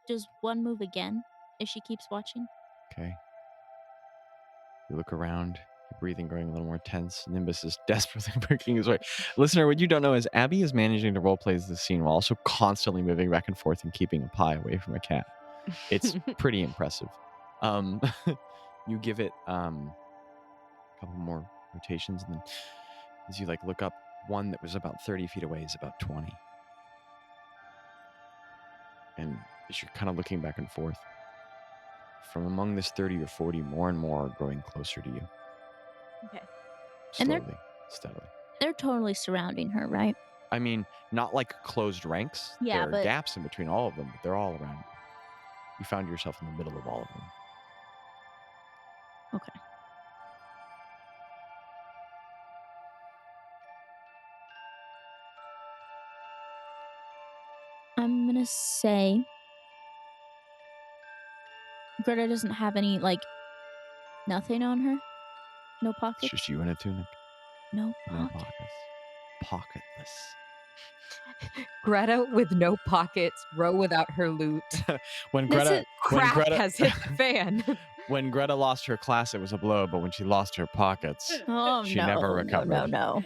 Does one move again if she keeps watching? Okay. You look around, your breathing growing a little more tense. Nimbus is desperately breaking his way. Listener, what you don't know is Abby is managing to roleplay this scene while also constantly moving back and forth and keeping a pie away from a cat. It's pretty impressive. You give it a couple more rotations, and then as you like look up, one that was about 30 feet away is about 20. And as you're kind of looking back and forth, from among this 30 or 40, more and more are growing closer to you. Okay. Slowly, And steadily. They're totally surrounding her, right? I mean, not like closed ranks. Yeah, there are but gaps in between all of them, but they're all around you. You found yourself in the middle of all of them. okay. I'm gonna say Greta doesn't have any nothing on her. No It's pockets. just you in a tunic. No No pockets. pockets. Pocketless. Greta with no pockets, row without her loot. When This Greta, is- Crap has hit the fan. when Greta lost her class, it was a blow. But when she lost her pockets, Oh she no! never recovered. No.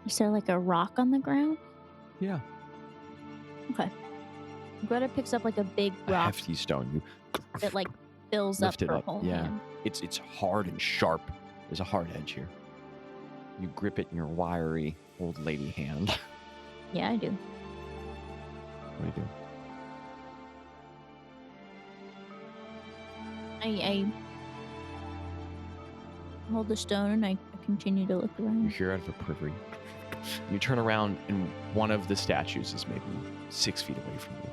Is there like a rock on the ground? Yeah. Okay. Greta picks up like a big A rock hefty stone. You that fills up lift it her up. whole Yeah. hand. It's hard and sharp. There's a hard edge here. You grip it in your wiry old lady hand. Yeah, I do. What do you do? I hold the stone and I continue to look You around. hear out of a periphery. You turn around and one of the statues is maybe 6 feet away from you.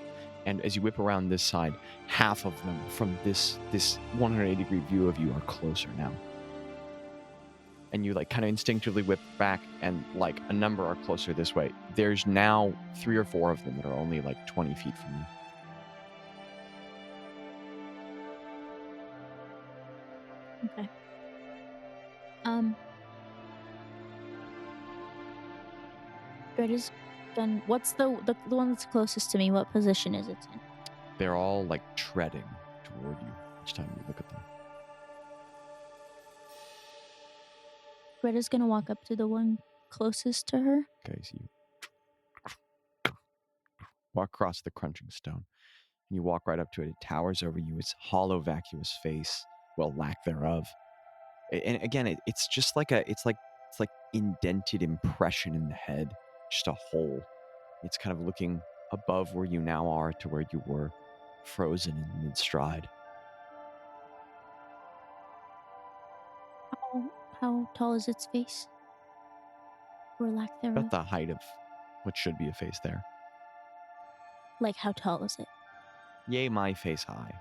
And as you whip around this side, half of them from this 180-degree view of you are closer now. And you kind of instinctively whip back, and a number are closer this way. There's now 3 or 4 of them that are only 20 feet from you. Okay. Greta's done. What's the one that's closest to me? What position is it in? They're all treading toward you each time you look at them. Greta's gonna walk up to the one closest to her. Okay, so you walk across the crunching stone, And you walk right up to it. It towers over you. Its hollow, vacuous face, well, lack thereof. And again, it's just like it's like indented impression in the head, just a hole. It's kind of looking above where you now are to where you were, frozen in mid-stride. How tall is its face? Or lack thereof? About the height of what should be a face there. Like, how tall is it? Yea, my face high.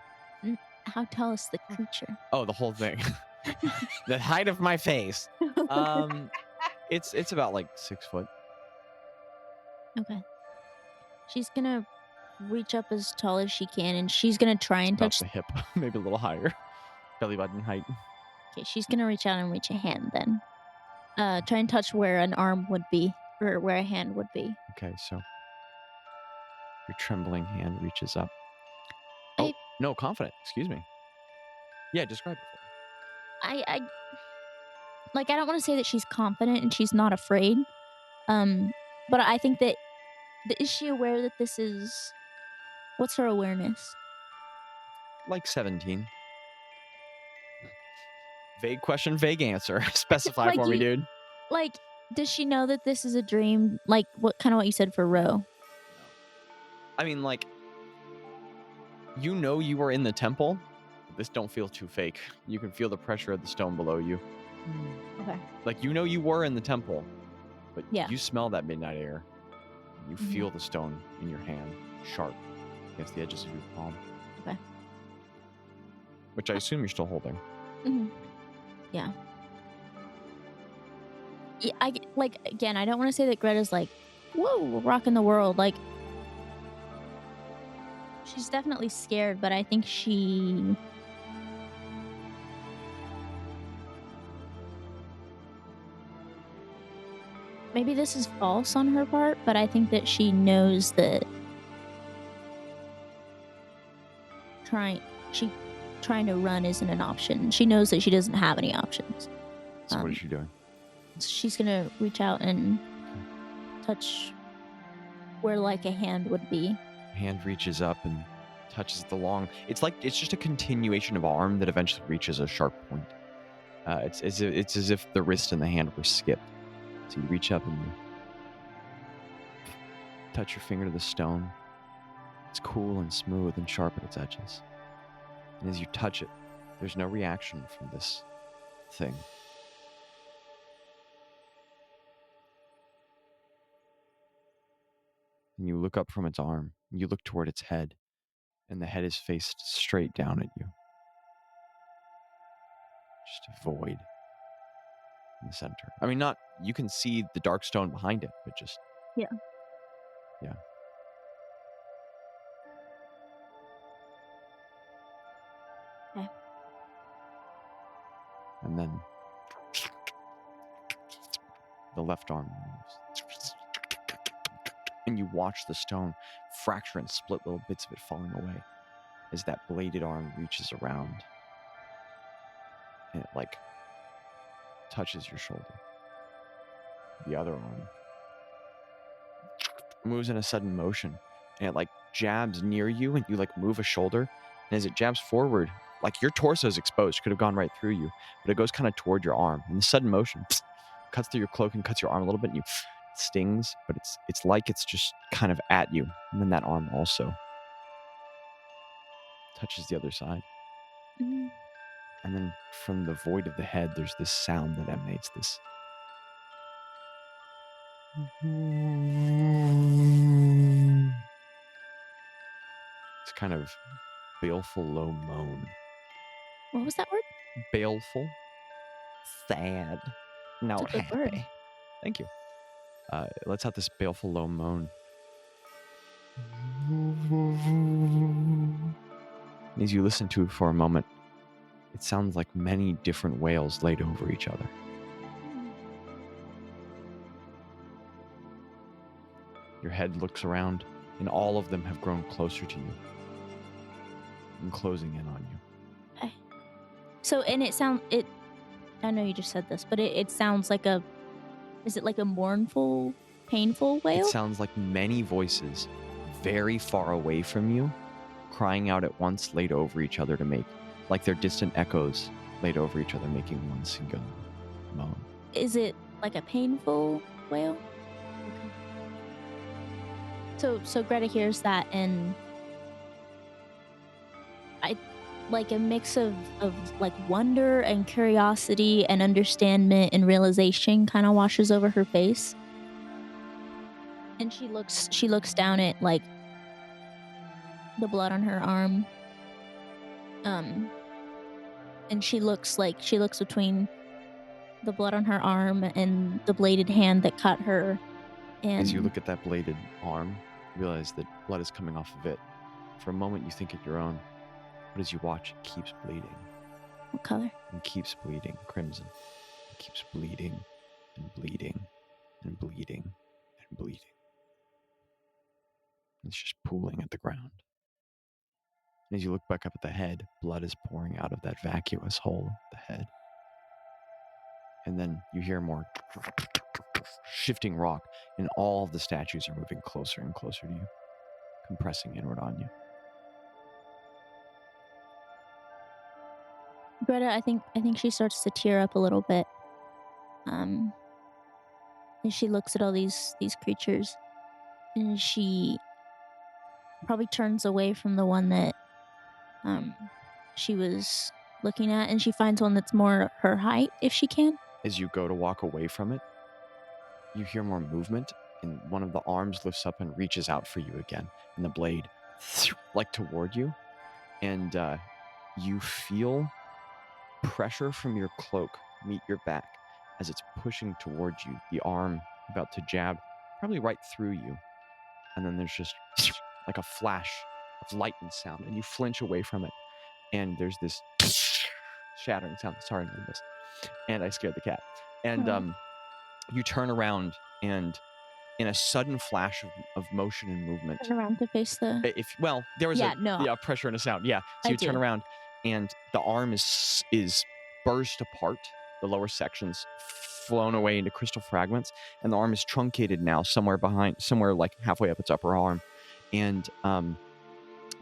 How tall is the creature? Oh, the whole thing. The height of my face. It's about like 6 foot. Okay. She's gonna reach up as tall as she can, and she's gonna try and About touch the hip, maybe a little higher. Belly button height. Okay, she's gonna reach out and reach a hand then. Try and touch where an arm would be, or where a hand would be. Okay, so your trembling hand reaches up. I- No, confident. Excuse me. Yeah, describe it for me. I don't want to say that she's confident and she's not afraid. But I think that is she aware that this is what's her awareness? Like 17. Vague question, vague answer. Specify Like for me, dude. Like, does she know that this is a dream? Like what you said for Ro? I mean, like, you know you were in the temple. But this don't feel too fake. You can feel the pressure of the stone below you. Okay. Like, you know you were in the temple, but Yeah. you smell that midnight air. You feel the stone in your hand, sharp against the edges of your palm. Okay. Which I assume you're still holding. Mm-hmm. Yeah. Yeah, again, I don't want to say that Greta's like, whoa, rocking the world. Like, she's definitely scared, but I think she... Maybe this is false on her part, but I think that she knows that trying to run isn't an option. She knows that she doesn't have any options. So what is she doing? She's gonna reach out and touch where like a hand would be. Hand reaches up and touches the long. It's just a continuation of arm that eventually reaches a sharp point. It's as if the wrist and the hand were skipped. So you reach up and you touch your finger to the stone. It's cool and smooth and sharp at its edges. And as you touch it, there's no reaction from this thing. And you look up from its arm. You look toward its head. And the head is faced straight down at you. Just a void in the center. I mean, you can see the dark stone behind it, but just... Yeah. Yeah. Okay. And then the left arm moves. And you watch the stone fracture and split, little bits of it falling away as that bladed arm reaches around and it like touches your shoulder. The other arm moves in a sudden motion and it like jabs near you and you like move a shoulder, and as it jabs forward, like your torso is exposed, could have gone right through you, but it goes kind of toward your arm, and the sudden motion cuts through your cloak and cuts your arm a little bit, and you stings, but it's like it's just kind of at you, and then that arm also touches the other side. Mm-hmm. And then from the void of the head, there's this sound that emanates this. It's kind of baleful low moan. What was that word? Baleful. Sad. Not That's a good word. happy. Thank you. Let's have this baleful low moan. As you listen to it for a moment, it sounds like many different wails laid over each other. Your head looks around, and all of them have grown closer to you and closing in on you. Okay. So, and I know you just said this, but it sounds like is it like a mournful, painful wail? It sounds like many voices very far away from you crying out at once, laid over each other to make, like they're distant echoes laid over each other, making one singular moan. Is it like a painful wail? Okay. So Greta hears that, and like a mix of like wonder and curiosity and understanding and realization kind of washes over her face. And she looks down at like the blood on her arm. And she looks between the blood on her arm and the bladed hand that cut her. And As you look at that bladed arm, you realize that blood is coming off of it. For a moment, you think it your own, but as you watch, it keeps bleeding. what color? And keeps bleeding, crimson. It keeps bleeding and bleeding and bleeding and bleeding. It's just pooling at the ground. And as you look back up at the head, blood is pouring out of that vacuous hole at the head. And then you hear more shifting rock, and all of the statues are moving closer and closer to you, compressing inward on you. Greta, I think she starts to tear up a little bit. And she looks at all these creatures, and she probably turns away from the one that she was looking at, and she finds one that's more her height if she can. As you go to walk away from it, you hear more movement, and one of the arms lifts up and reaches out for you again, and the blade like toward you, and you feel pressure from your cloak meet your back as it's pushing towards you, the arm about to jab probably right through you, and then there's just like a flash of lightning sound, and you flinch away from it, and there's this shattering sound. Sorry, I made this, and I scared the cat. And you turn around, and in a sudden flash of motion and movement, Turn around to face the. there was no. pressure and a sound. Yeah, so I you turn do. around, and the arm is burst apart. The lower sections flown away into crystal fragments, and the arm is truncated now somewhere like halfway up its upper arm, and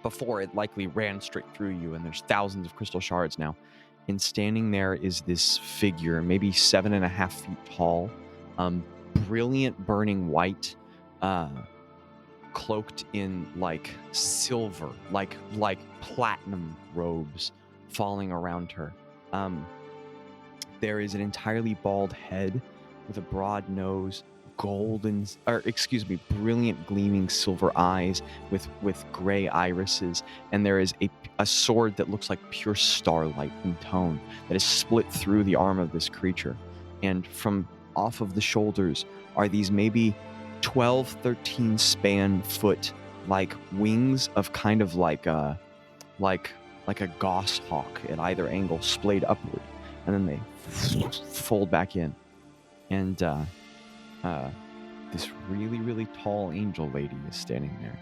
before it likely ran straight through you, and there's thousands of crystal shards now. And standing there is this figure, maybe 7.5 feet tall, brilliant burning white, cloaked in like silver, like platinum robes falling around her. There is an entirely bald head with a broad nose, brilliant gleaming silver eyes with gray irises, and there is a sword that looks like pure starlight in tone that is split through the arm of this creature, and from off of the shoulders are these maybe 12, 13 span foot like wings of kind of like a goshawk at either angle, splayed upward, and then they fold back in, and this really, really tall angel lady is standing there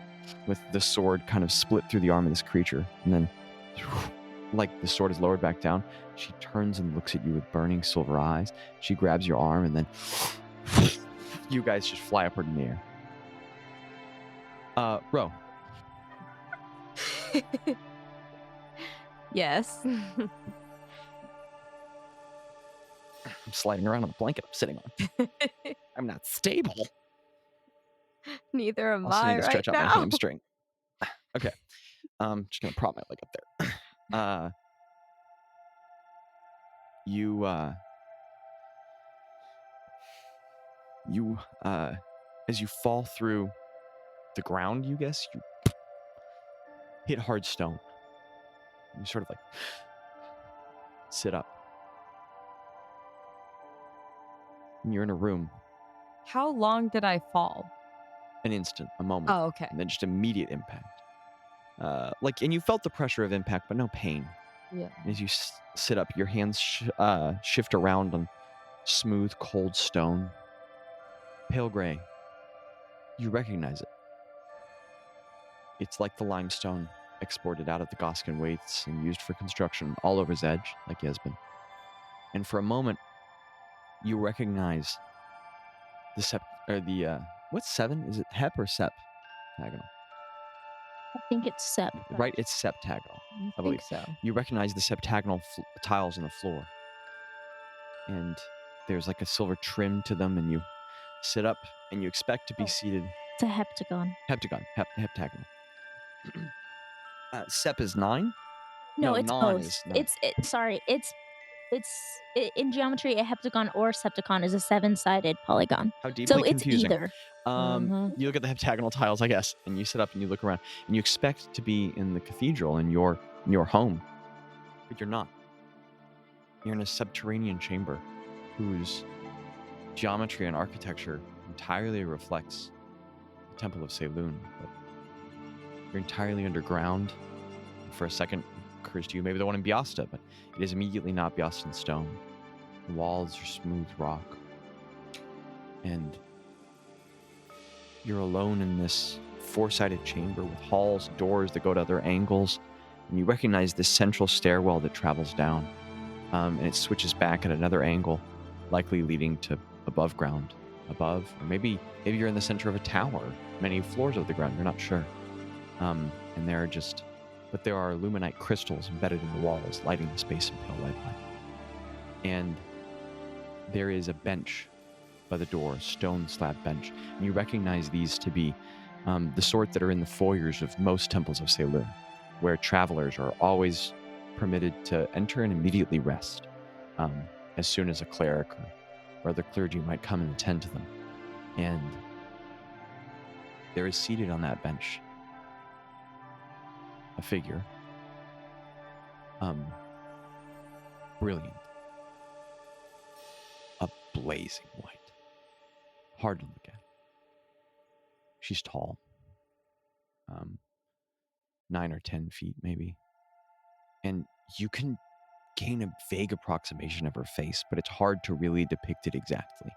with the sword kind of split through the arm of this creature, and then like the sword is lowered back down, she turns and looks at you with burning silver eyes. She grabs your arm, and then you guys just fly upward in the air. Ro. Yes. I'm sliding around on the blanket I'm sitting on. I'm not stable. Neither am Also I need to right stretch out my now. hamstring. Okay. Just gonna prop my leg up there. You as you fall through the ground, you hit hard stone. You sort of like sit up. And you're in a room. How long did I fall? An instant, a moment. Oh, okay. And then just immediate impact. And you felt the pressure of impact, but no pain. Yeah. As you sit up, your hands shift around on smooth, cold stone. Pale gray. You recognize it. It's like the limestone exported out of the Goskin Waits and used for construction all over Zedge, like Yesbin. And for a moment, you recognize what's 7? Is it Hep or Sep? Diagonal. think it's sep. Right, it's septagonal, I I believe. think so. You recognize the septagonal tiles on the floor, and there's like a silver trim to them, and you sit up, and you expect to be seated. It's a heptagon. Heptagonal. Sep is 9? No, it's non both. is 9. In geometry, a heptagon or septagon is a 7-sided polygon. How So deeply it's confusing. either. You look at the heptagonal tiles, I guess, and you sit up and you look around, and you expect to be in the cathedral in your home, but you're not. You're in a subterranean chamber whose geometry and architecture entirely reflects the Temple of Saloon, but you're entirely underground. For a second, it occurs to you maybe the one in Biasta, but it is immediately not Biastan stone. The walls are smooth rock, and you're alone in this 4-sided chamber with halls, doors that go to other angles, and you recognize this central stairwell that travels down, and it switches back at another angle, likely leading to above ground. Above, or maybe you're in the center of a tower, many floors of the ground, you're not sure. And there are luminite crystals embedded in the walls, lighting the space in pale white light. And there is a bench by the door, a stone slab bench, and you recognize these to be the sort that are in the foyers of most temples of Saloon, where travelers are always permitted to enter and immediately rest, as soon as a cleric or other clergy might come and attend to them. And there is seated on that bench a figure, brilliant, a blazing white, hard to look at. She's tall, 9 or 10 feet maybe, and you can gain a vague approximation of her face, but it's hard to really depict it exactly.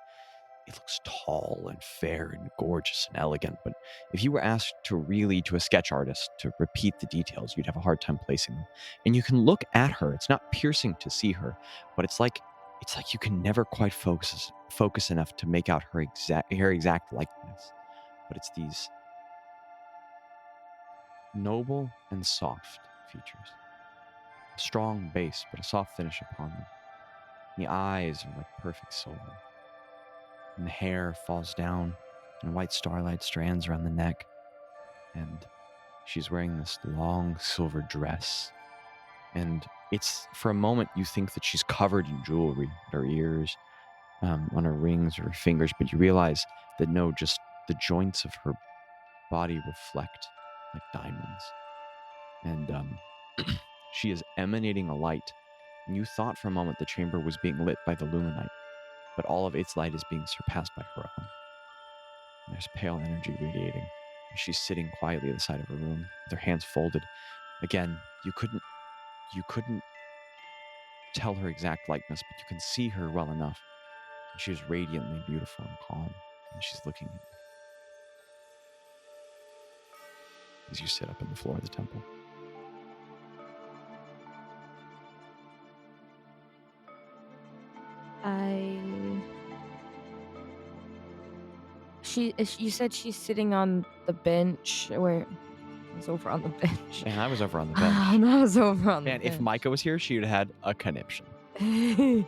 It looks tall and fair and gorgeous and elegant, but if you were asked to a sketch artist to repeat the details, you'd have a hard time placing them. And you can look at her. It's not piercing to see her, but it's like you can never quite focus enough to make out her exact likeness. But it's these noble and soft features. A strong base, but a soft finish upon them. The eyes are like perfect silver. And the hair falls down in white starlight strands around the neck. And she's wearing this long silver dress. And it's, for a moment, you think that she's covered in jewelry at her ears, on her rings or her fingers, but you realize that no, just the joints of her body reflect like diamonds. And she is emanating a light. And you thought for a moment the chamber was being lit by the luminite, but all of its light is being surpassed by her own. And there's pale energy radiating. She's sitting quietly at the side of her room, with her hands folded. Again, you couldn't tell her exact likeness, but you can see her well enough. And she is radiantly beautiful and calm, and she's looking at you as you sit up on the floor of the temple. You said she's sitting on the bench. Where I was over on the bench. And I was over on the bench. And I was over on the And bench. if Mika was here, she would have had a conniption. Trying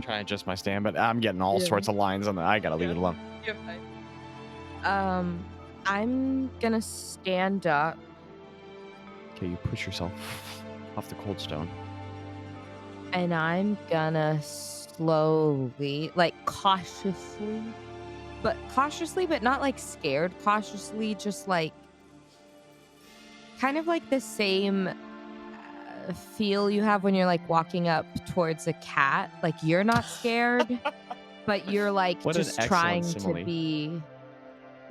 to adjust my stand, but I'm getting all sorts of lines on that. I gotta leave it alone. You're fine. I'm gonna stand up. Okay, you push yourself off the cold stone. And I'm gonna slowly, like cautiously, but not like scared, cautiously, just like kind of like the same feel you have when you're like walking up towards a cat. Like you're not scared, but you're like What an just excellent trying simile. to be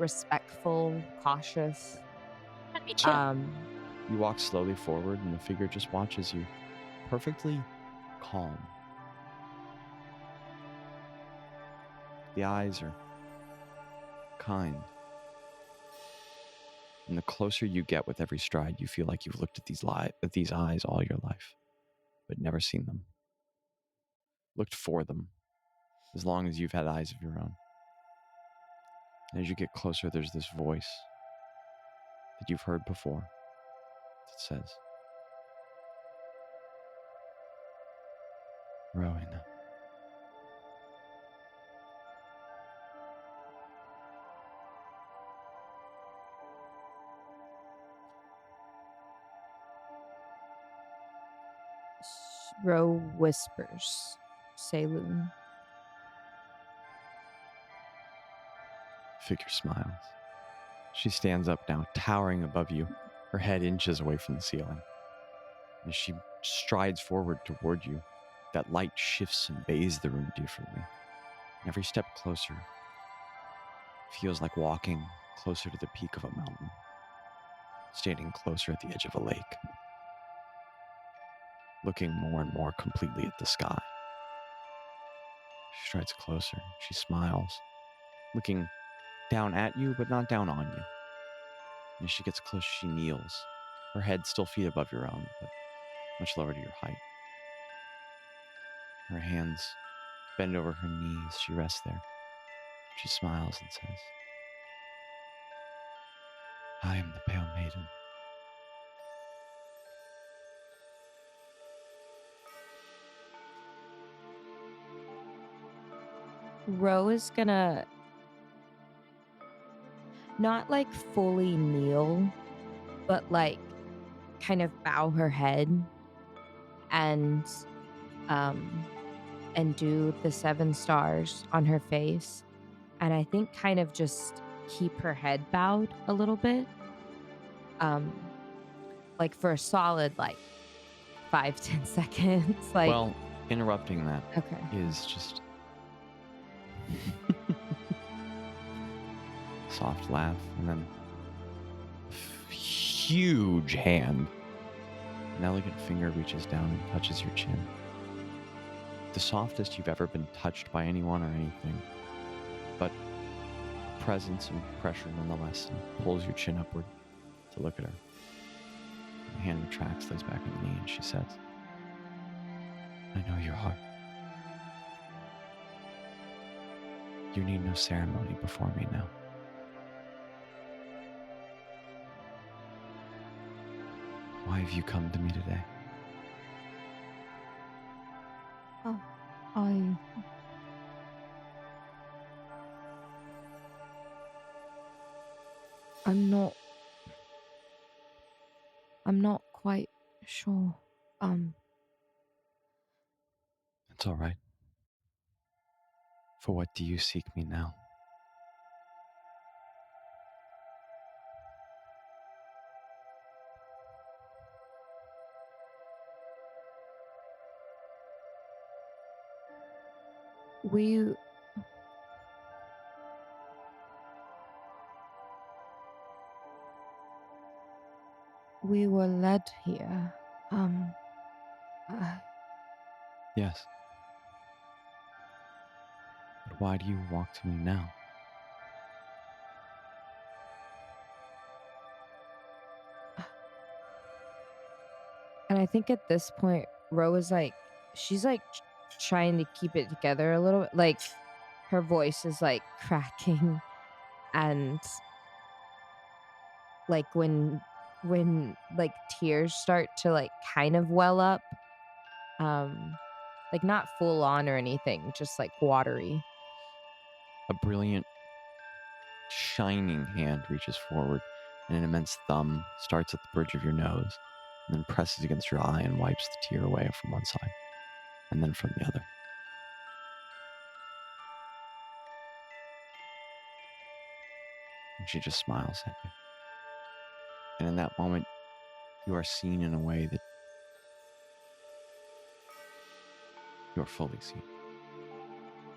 respectful, cautious. That'd be chill. You walk slowly forward, and the figure just watches you, perfectly calm. The eyes are kind. And the closer you get with every stride, you feel like you've looked at these eyes all your life, but never seen them. looked for them as long as you've had eyes of your own. And as you get closer, there's this voice that you've heard before that says, Rowena. Ro whispers, Saloon. Figure smiles. She stands up now, towering above you, her head inches away from the ceiling. As she strides forward toward you, that light shifts and bathes the room differently. And every step closer feels like walking closer to the peak of a mountain, standing closer at the edge of a lake, looking more and more completely at the sky. She strides closer. She smiles, looking down at you, but not down on you. And as she gets close, she kneels, her head still feet above your own, but much lower to your height. Her hands bend over her knees. She rests there. She smiles and says, I am the Pale Maiden. Ro is gonna not like fully kneel, but like kind of bow her head and do the 7 stars on her face. And I think kind of just keep her head bowed a little bit. Like for a solid like 5-10 seconds. Like, Well, interrupting that okay. is just soft laugh, and then huge hand. An elegant finger reaches down and touches your chin. The softest you've ever been touched by anyone or anything, but presence and pressure nonetheless, and pulls your chin upward to look at her. The hand retracts, lays back on the knee, and she says, I know your heart. You need no ceremony before me now. Why have you come to me today? Oh, I'm not quite sure. It's all right. For what do you seek me now? we were led here. Yes. But why do you walk to me now? And I think at this point, Ro is like, she's like trying to keep it together a little bit. Like her voice is like cracking, and like when like tears start to like kind of well up, like not full on or anything, just like watery. A brilliant, shining hand reaches forward, and an immense thumb starts at the bridge of your nose, and then presses against your eye and wipes the tear away from one side, and then from the other. And she just smiles at you. And in that moment, you are seen in a way that you are fully seen.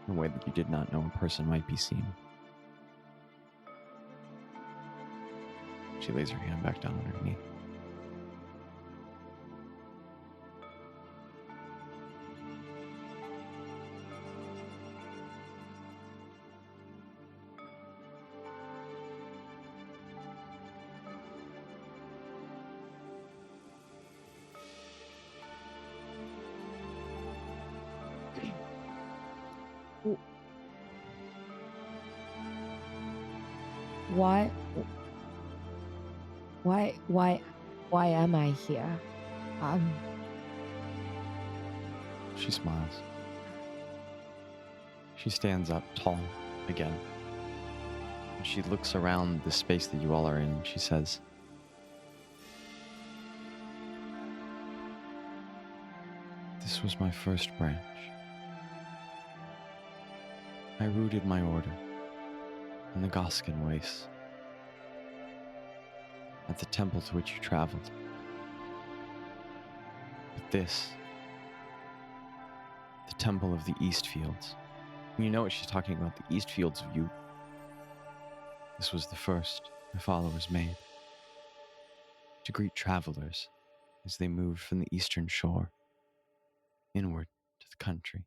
In a way that you did not know a person might be seen. She lays her hand back down on her knee. Why, why, why, why am I here? She smiles. She stands up tall again. And she looks around the space that you all are in and she says, "This was my first branch. I rooted my order in the Goskin Wastes, at the temple to which you traveled. But this, the temple of the East Fields." And you know what she's talking about, the East Fields of you. "This was the first my followers made to greet travelers as they moved from the eastern shore inward to the country."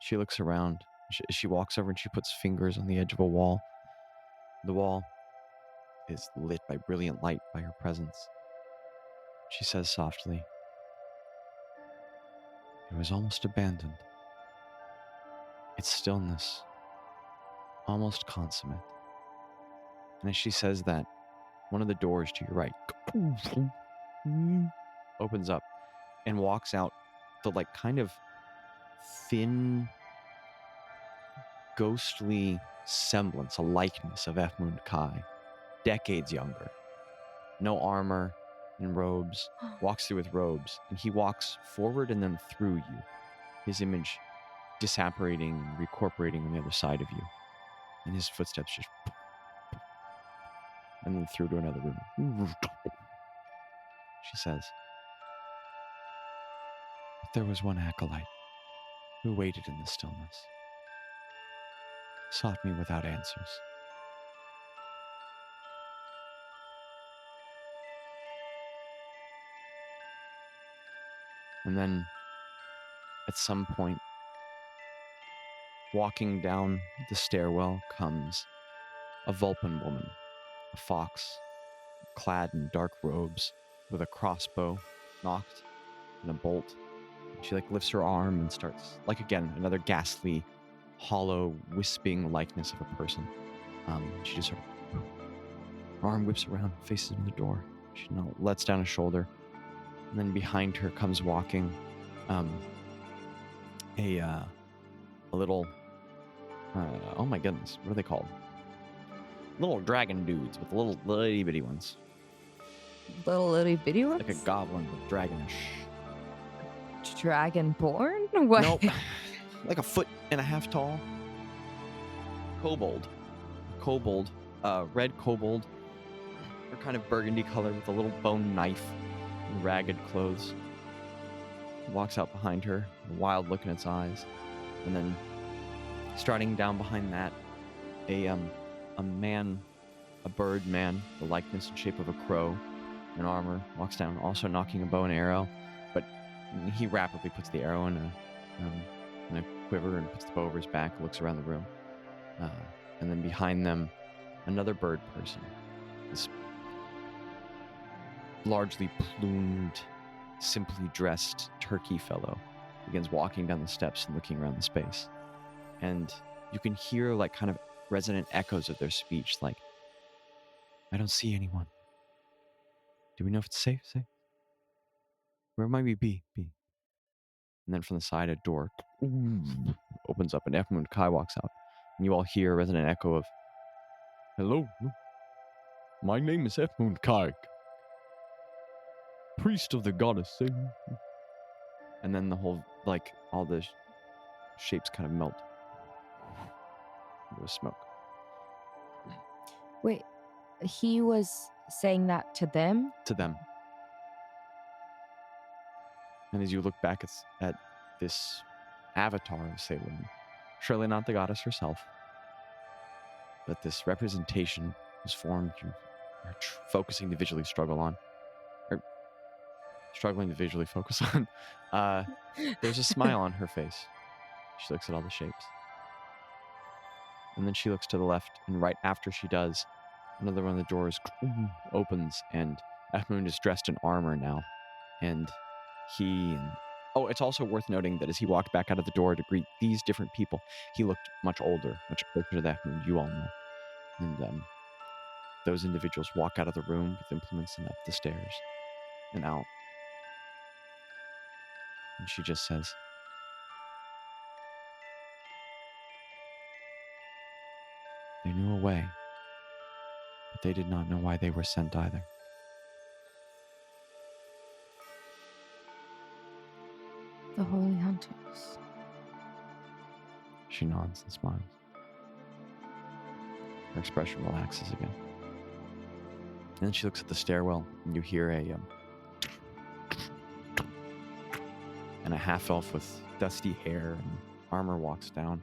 She looks around. She walks over and she puts fingers on the edge of a wall. The wall is lit by brilliant light by her presence. She says softly, "It was almost abandoned. Its stillness, almost consummate." And as she says that, one of the doors to your right opens up and walks out the like kind of thin, ghostly semblance, a likeness of Efmund Kai, decades younger. No armor and robes, walks through with robes, and he walks forward and then through you, his image disapparating and recorporating on the other side of you, and his footsteps just and then through to another room. She says, "But there was one acolyte who waited in the stillness, sought me without answers. And then, at some point, walking down the stairwell comes a Vulpan woman, a fox, clad in dark robes, with a crossbow knocked and a bolt. She lifts her arm and starts, again, another ghastly, hollow, wisping likeness of a person. She just her arm whips around, faces in the door. She lets down a shoulder, and then behind her comes walking a little, oh my goodness, what are they called? Little dragon dudes with little itty bitty ones. Little itty bitty ones? Like a goblin with dragonish. Dragonborn? What? Nope. Like a foot and a half tall. Kobold. Red kobold. Her kind of burgundy color with a little bone knife and ragged clothes. Walks out behind her, a wild look in its eyes. And then, starting down behind that, a man, a bird man, the likeness and shape of a crow, in armor, walks down, also knocking a bow and arrow, but he rapidly puts the arrow in a quiver and puts the bow over his back, looks around the room. And then behind them, another bird person, this largely plumed, simply dressed turkey fellow, begins walking down the steps and looking around the space. And you can hear kind of resonant echoes of their speech, like, "I don't see anyone. Do we know if it's safe? Where might we be? And then from the side, a door opens up and Efmund Kai walks out. And you all hear a resonant echo of, "Hello, my name is Efmund Kai, priest of the goddess." And then the whole, all the shapes kind of melt into smoke. Wait, he was saying that to them? To them. And as you look back at this avatar of Salem, surely not the goddess herself, but this representation was formed you are focusing to visually struggle on, or struggling to visually focus on. There's a smile on her face. She looks at all the shapes. And then she looks to the left, and right after she does, another one of the doors opens, and Efmund is dressed in armor now. And he and Oh, it's also worth noting that as he walked back out of the door to greet these different people, he looked much older, much closer to that whom you all know. And those individuals walk out of the room with implements and up the stairs and out. And she just says, "They knew a way, but they did not know why they were sent either." The Holy Hunters. She nods and smiles. Her expression relaxes again. And then she looks at the stairwell, and you hear and a half-elf with dusty hair and armor walks down.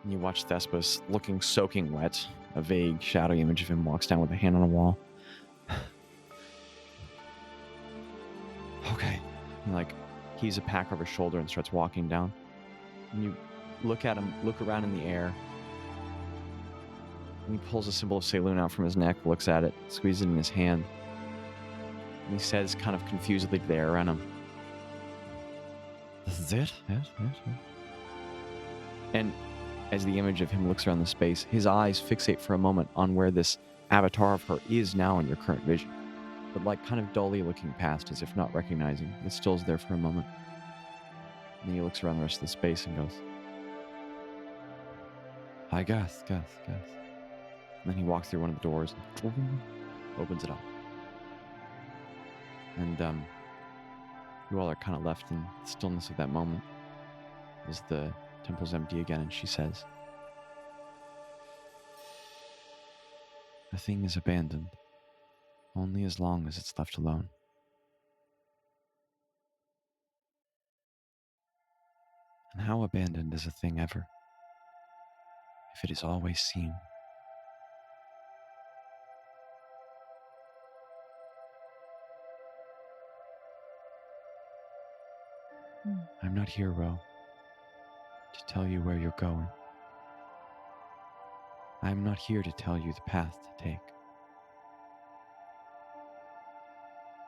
And you watch Thespis looking soaking wet. A vague, shadowy image of him walks down with a hand on a wall. Okay. And heaves a pack over his shoulder and starts walking down. And you look at him, look around in the air. And he pulls a symbol of Saloon out from his neck, looks at it, squeezes it in his hand. And he says kind of confusedly to the air around him, "This is it? Yes. And as the image of him looks around the space, his eyes fixate for a moment on where this avatar of her is now in your current vision. But kind of dully looking past as if not recognizing. It still is there for a moment. And then he looks around the rest of the space and goes, "Hi, Gus. And then he walks through one of the doors and opens it up. And you all are kind of left in the stillness of that moment as the temple's empty again, and she says, "A thing is abandoned only as long as it's left alone. And how abandoned is a thing ever, if it is always seen?" I'm not here, Ro, to tell you where you're going. I am not here to tell you the path to take.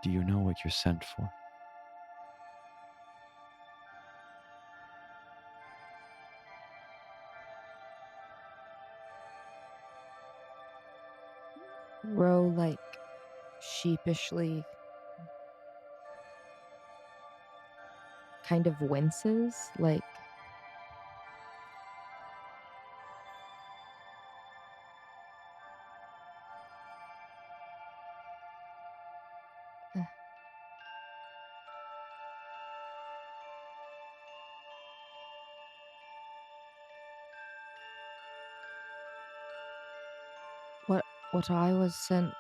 Do you know what you're sent for? Ro, sheepishly kind of winces, what I was sent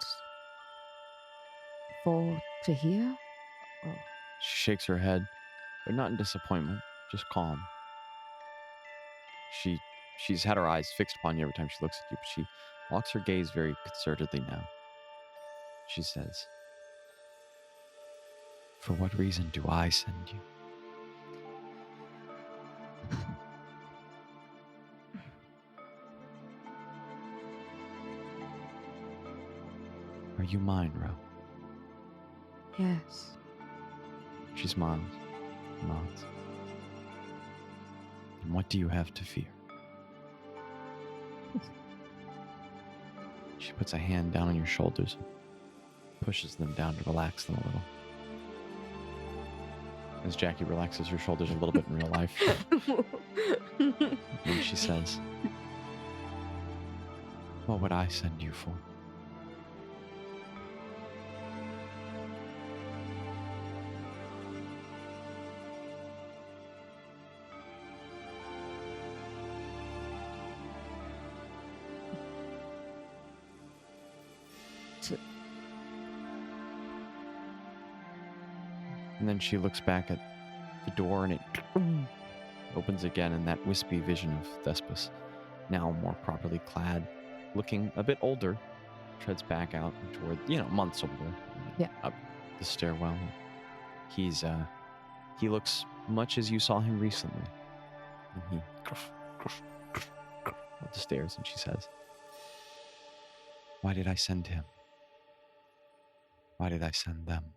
for to hear? Oh. She shakes her head, but not in disappointment, just calm. She's had her eyes fixed upon you every time she looks at you, but she locks her gaze very concertedly now. She says, "For what reason do I send you?" "Are you mine, Ro?" Yes. She smiles, nods. "And what do you have to fear?" She puts a hand down on your shoulders and pushes them down to relax them a little. As Jackie relaxes her shoulders a little bit in real life. And she says, "What would I send you for?" And then she looks back at the door and it opens again, and that wispy vision of Thespis, now more properly clad, looking a bit older, treads back out toward, months older. Yeah. Up the stairwell. He looks much as you saw him recently. And he up the stairs, and she says, "Why did I send him? Why did I send them?"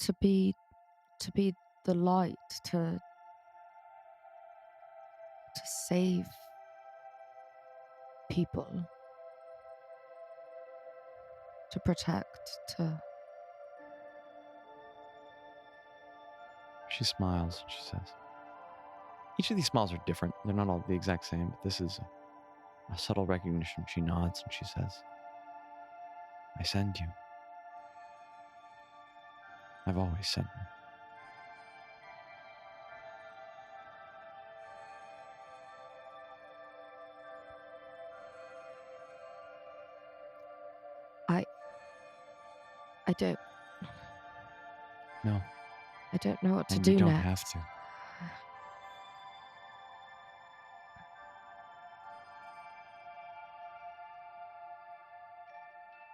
to be the light, to save people, to protect, to... She smiles. She says, each of these smiles are different. They're not all the exact same, but this is a subtle recognition. She nods and she says, I send you. I've always sent you. I don't... No, I don't know what to and do you don't next. have to.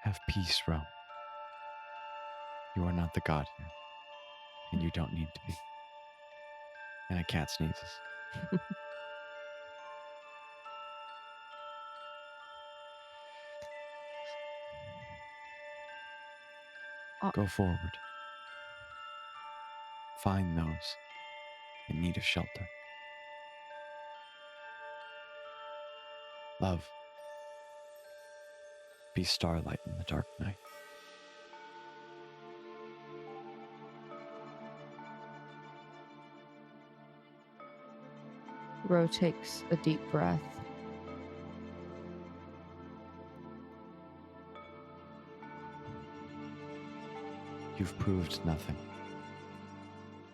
Have peace, Ro. You are not the god here, and you don't need to be. And a cat sneezes. Go forward. Find those in need of shelter. Love. Be starlight in the dark night. Ro takes a deep breath. You've proved nothing,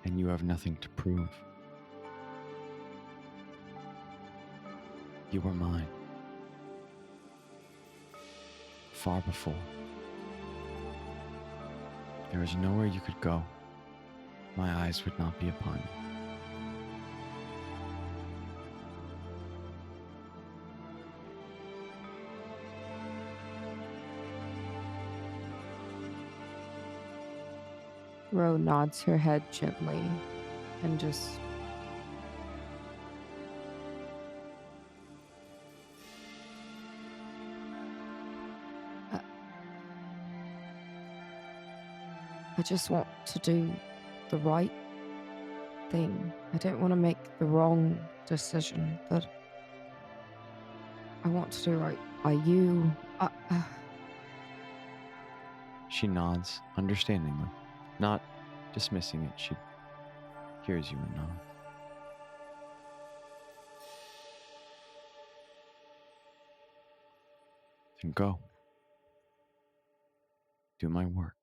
and you have nothing to prove. You were mine. Far before. There is nowhere you could go. My eyes would not be upon you. Ro nods her head gently and just... I just want to do the right thing. I don't want to make the wrong decision. That I want to do right by you. She nods understandingly, not dismissing it. She hears you and nods. Then go. Do my work.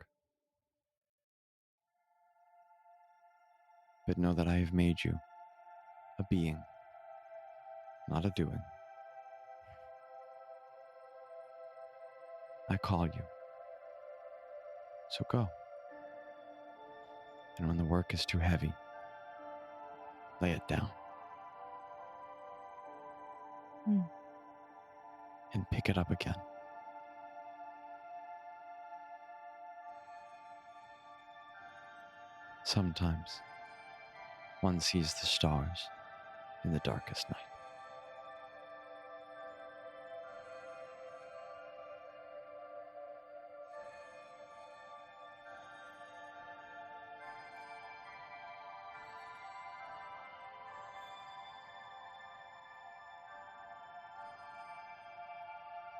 But know that I have made you a being, not a doing. I call you. So go. And when the work is too heavy, lay it down. And pick it up again. Sometimes one sees the stars in the darkest night.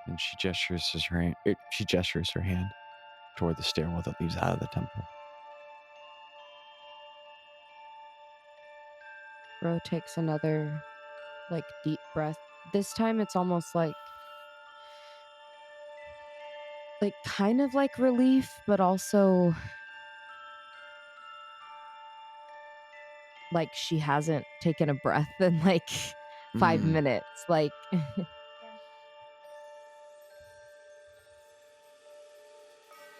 And she gestures her hand toward the stairwell that leads out of the temple. Ro takes another, deep breath. This time it's almost like kind of like relief, but also like she hasn't taken a breath in 5 minutes.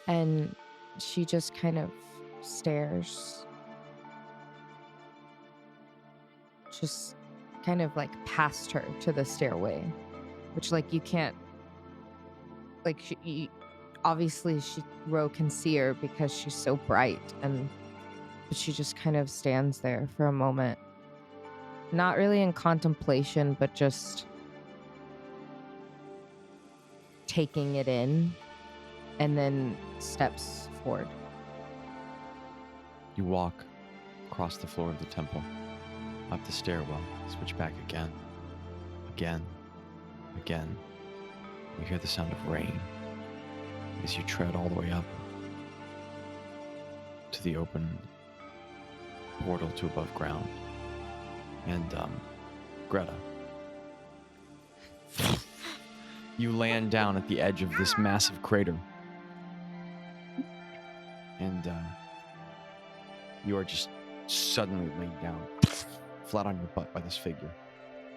And she just kind of stares, just kind of past her to the stairway, which you can't, obviously Ro can see her because she's so bright, but she just kind of stands there for a moment, not really in contemplation, but just taking it in, and then steps forward. You walk across the floor of the temple, up the stairwell, switch back again, again. You hear the sound of rain as you tread all the way up to the open portal to above ground. And, Gretta, you land down at the edge of this massive crater. And, you are just suddenly laid down, flat on your butt by this figure,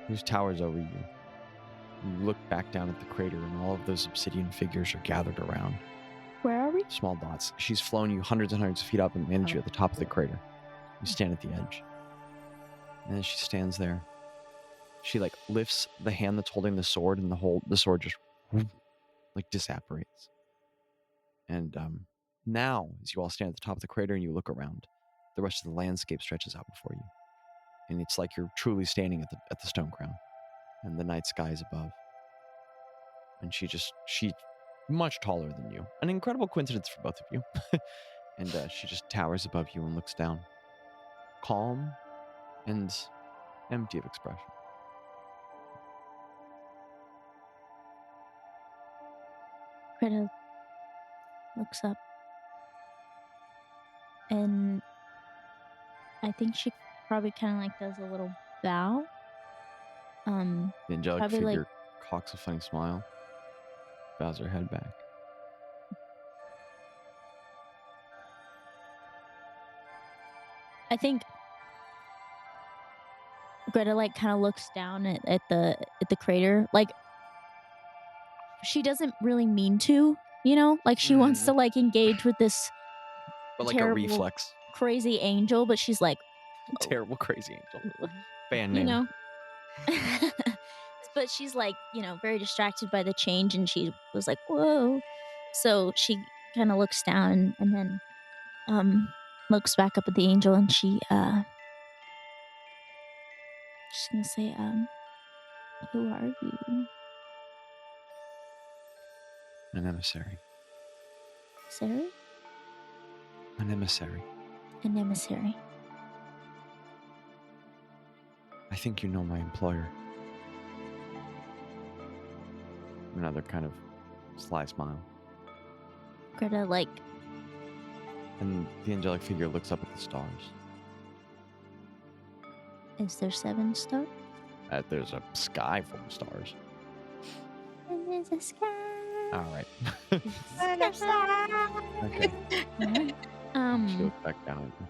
whose towers over you. You look back down at the crater, and all of those obsidian figures are gathered around. Where are we? Small dots. She's flown you hundreds and hundreds of feet up and landed you at the top of the crater. You stand at the edge. And as she stands there, she like lifts the hand that's holding the sword, and the sword just like disapparates. And now, as you all stand at the top of the crater and you look around, the rest of the landscape stretches out before you. And it's like you're truly standing at the stone crown. And the night sky is above. And she's much taller than you. An incredible coincidence for both of you. And she just towers above you and looks down. Calm and empty of expression. Greta looks up. And I think she probably kind of like does a little bow. The angelic Probably, figure like- cocks a funny smile, bows her head back. I think Greta like kind of looks down at the crater. Like she doesn't really mean to, like she wants to like engage with this But like terrible, a reflex. crazy angel, but she's like, Terrible crazy angel. Band you name. know. But she's like, very distracted by the change, and she was like, whoa. So she kind of looks down and then looks back up at the angel, and she's gonna say, who are you? An emissary. Sarah? An emissary. An emissary. I think you know my employer. Another kind of sly smile. Greta, like, And the angelic figure looks up at the stars. is there 7 stars? There's a sky full of stars. And there's a sky. All right. Sky. Okay. Alright. She looks back down at you.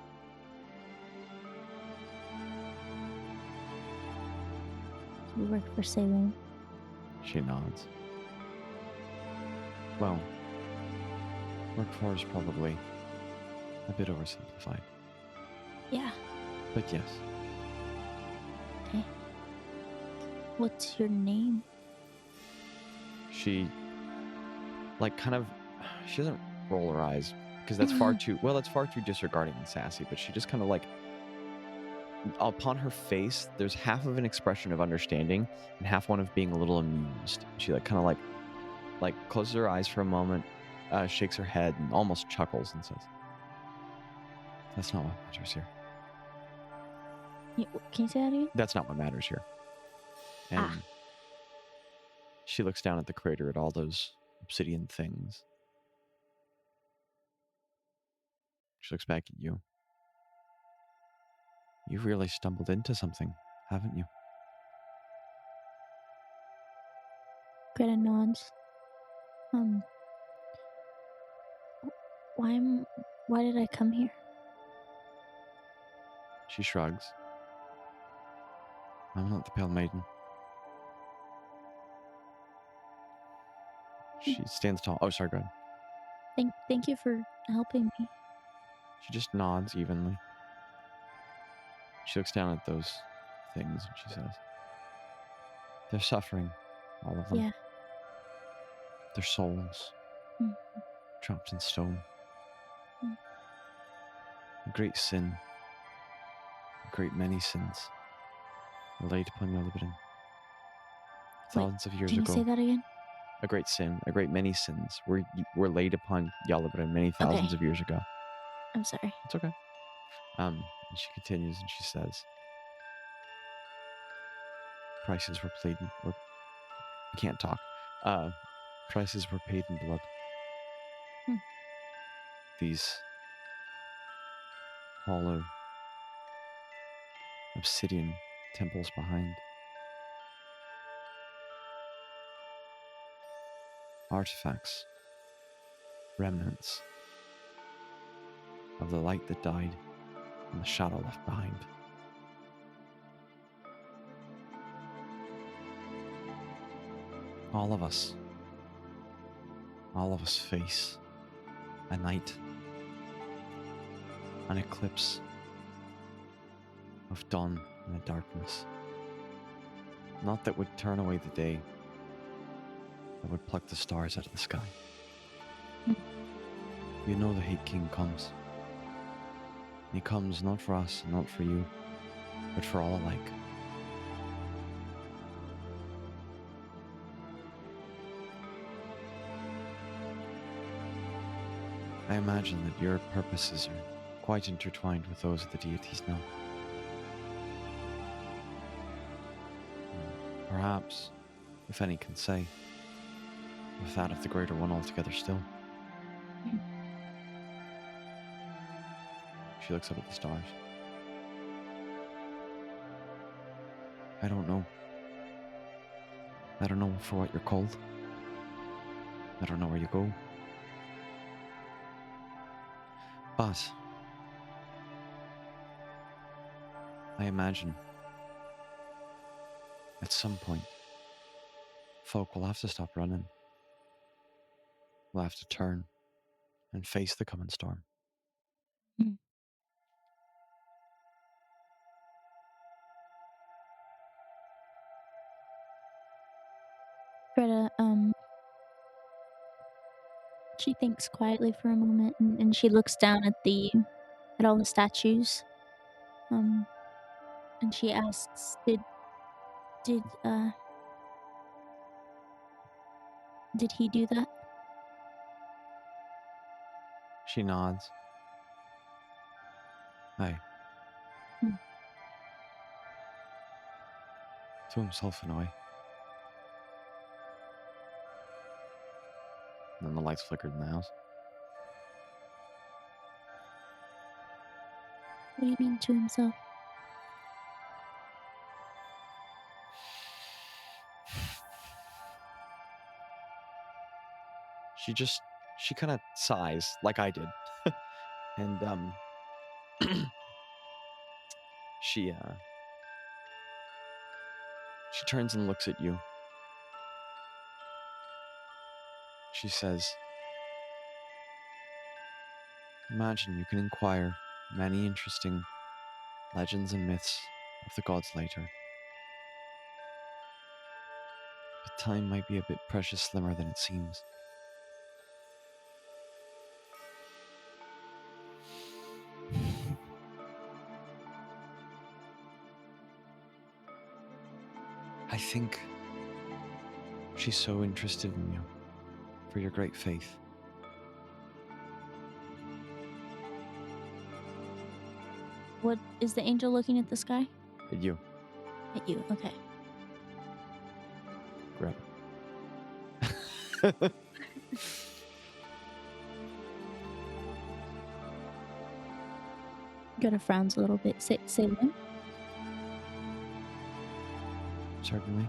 You work for Salem. She nods. Well, work for is probably a bit oversimplified. Yeah. But yes. Okay. What's your name? She, like, kind of, she doesn't roll her eyes because that's far too disregarding and sassy, but she just kind of like, upon her face, there's half of an expression of understanding and half one of being a little amused. She like kind of like closes her eyes for a moment, shakes her head and almost chuckles and says, "That's not what matters here. Can you say that again? That's not what matters here." And she looks down at the crater at all those obsidian things. She looks back at you. You've really stumbled into something, haven't you? Greta nods. Why did I come here? She shrugs. I'm not the Pale Maiden. She stands tall. Oh, sorry, go ahead. Thank you for helping me. She just nods evenly. She looks down at those things and she says, "They're suffering, all of them. Yeah. Their souls, Mm. trapped in stone. Mm. A great sin, a great many sins, were laid upon Yellowbitten thousands of years Can you ago. say that again? A great sin, a great many sins were laid upon Yellowbitten many thousands of years ago." I'm sorry. It's okay. And she continues and she says, prices were paid in, or I can't talk. Prices were paid in blood. Hmm. These hollow obsidian temples behind. Artifacts, remnants of the light that died and the shadow left behind. All of us face a night, an eclipse of dawn and a darkness. Not that would turn away the day, that would pluck the stars out of the sky. You know the hate king comes. He comes not for us, not for you, but for all alike. I imagine that your purposes are quite intertwined with those of the deities now. Perhaps, if any can say, with that of the greater one altogether still. She looks up at the stars. I don't know. I don't know for what you're called. I don't know where you go. But I imagine at some point, folk will have to stop running. We'll have to turn and face the coming storm. Mm. Greta, she thinks quietly for a moment and she looks down at all the statues. And she asks, did did he do that? She nods. Aye. Hmm. To himself in a way. And then the lights flickered in the house. What do you mean to himself? She kind of sighs like I did. And she turns and looks at you. She says, imagine you can inquire many interesting legends and myths of the gods later. But time might be a bit precious slimmer than it seems. I think she's so interested in you for your great faith. What is the angel looking at the sky? At you, At you, okay. Gretta. Greta frowns a little bit. Say what? Certainly.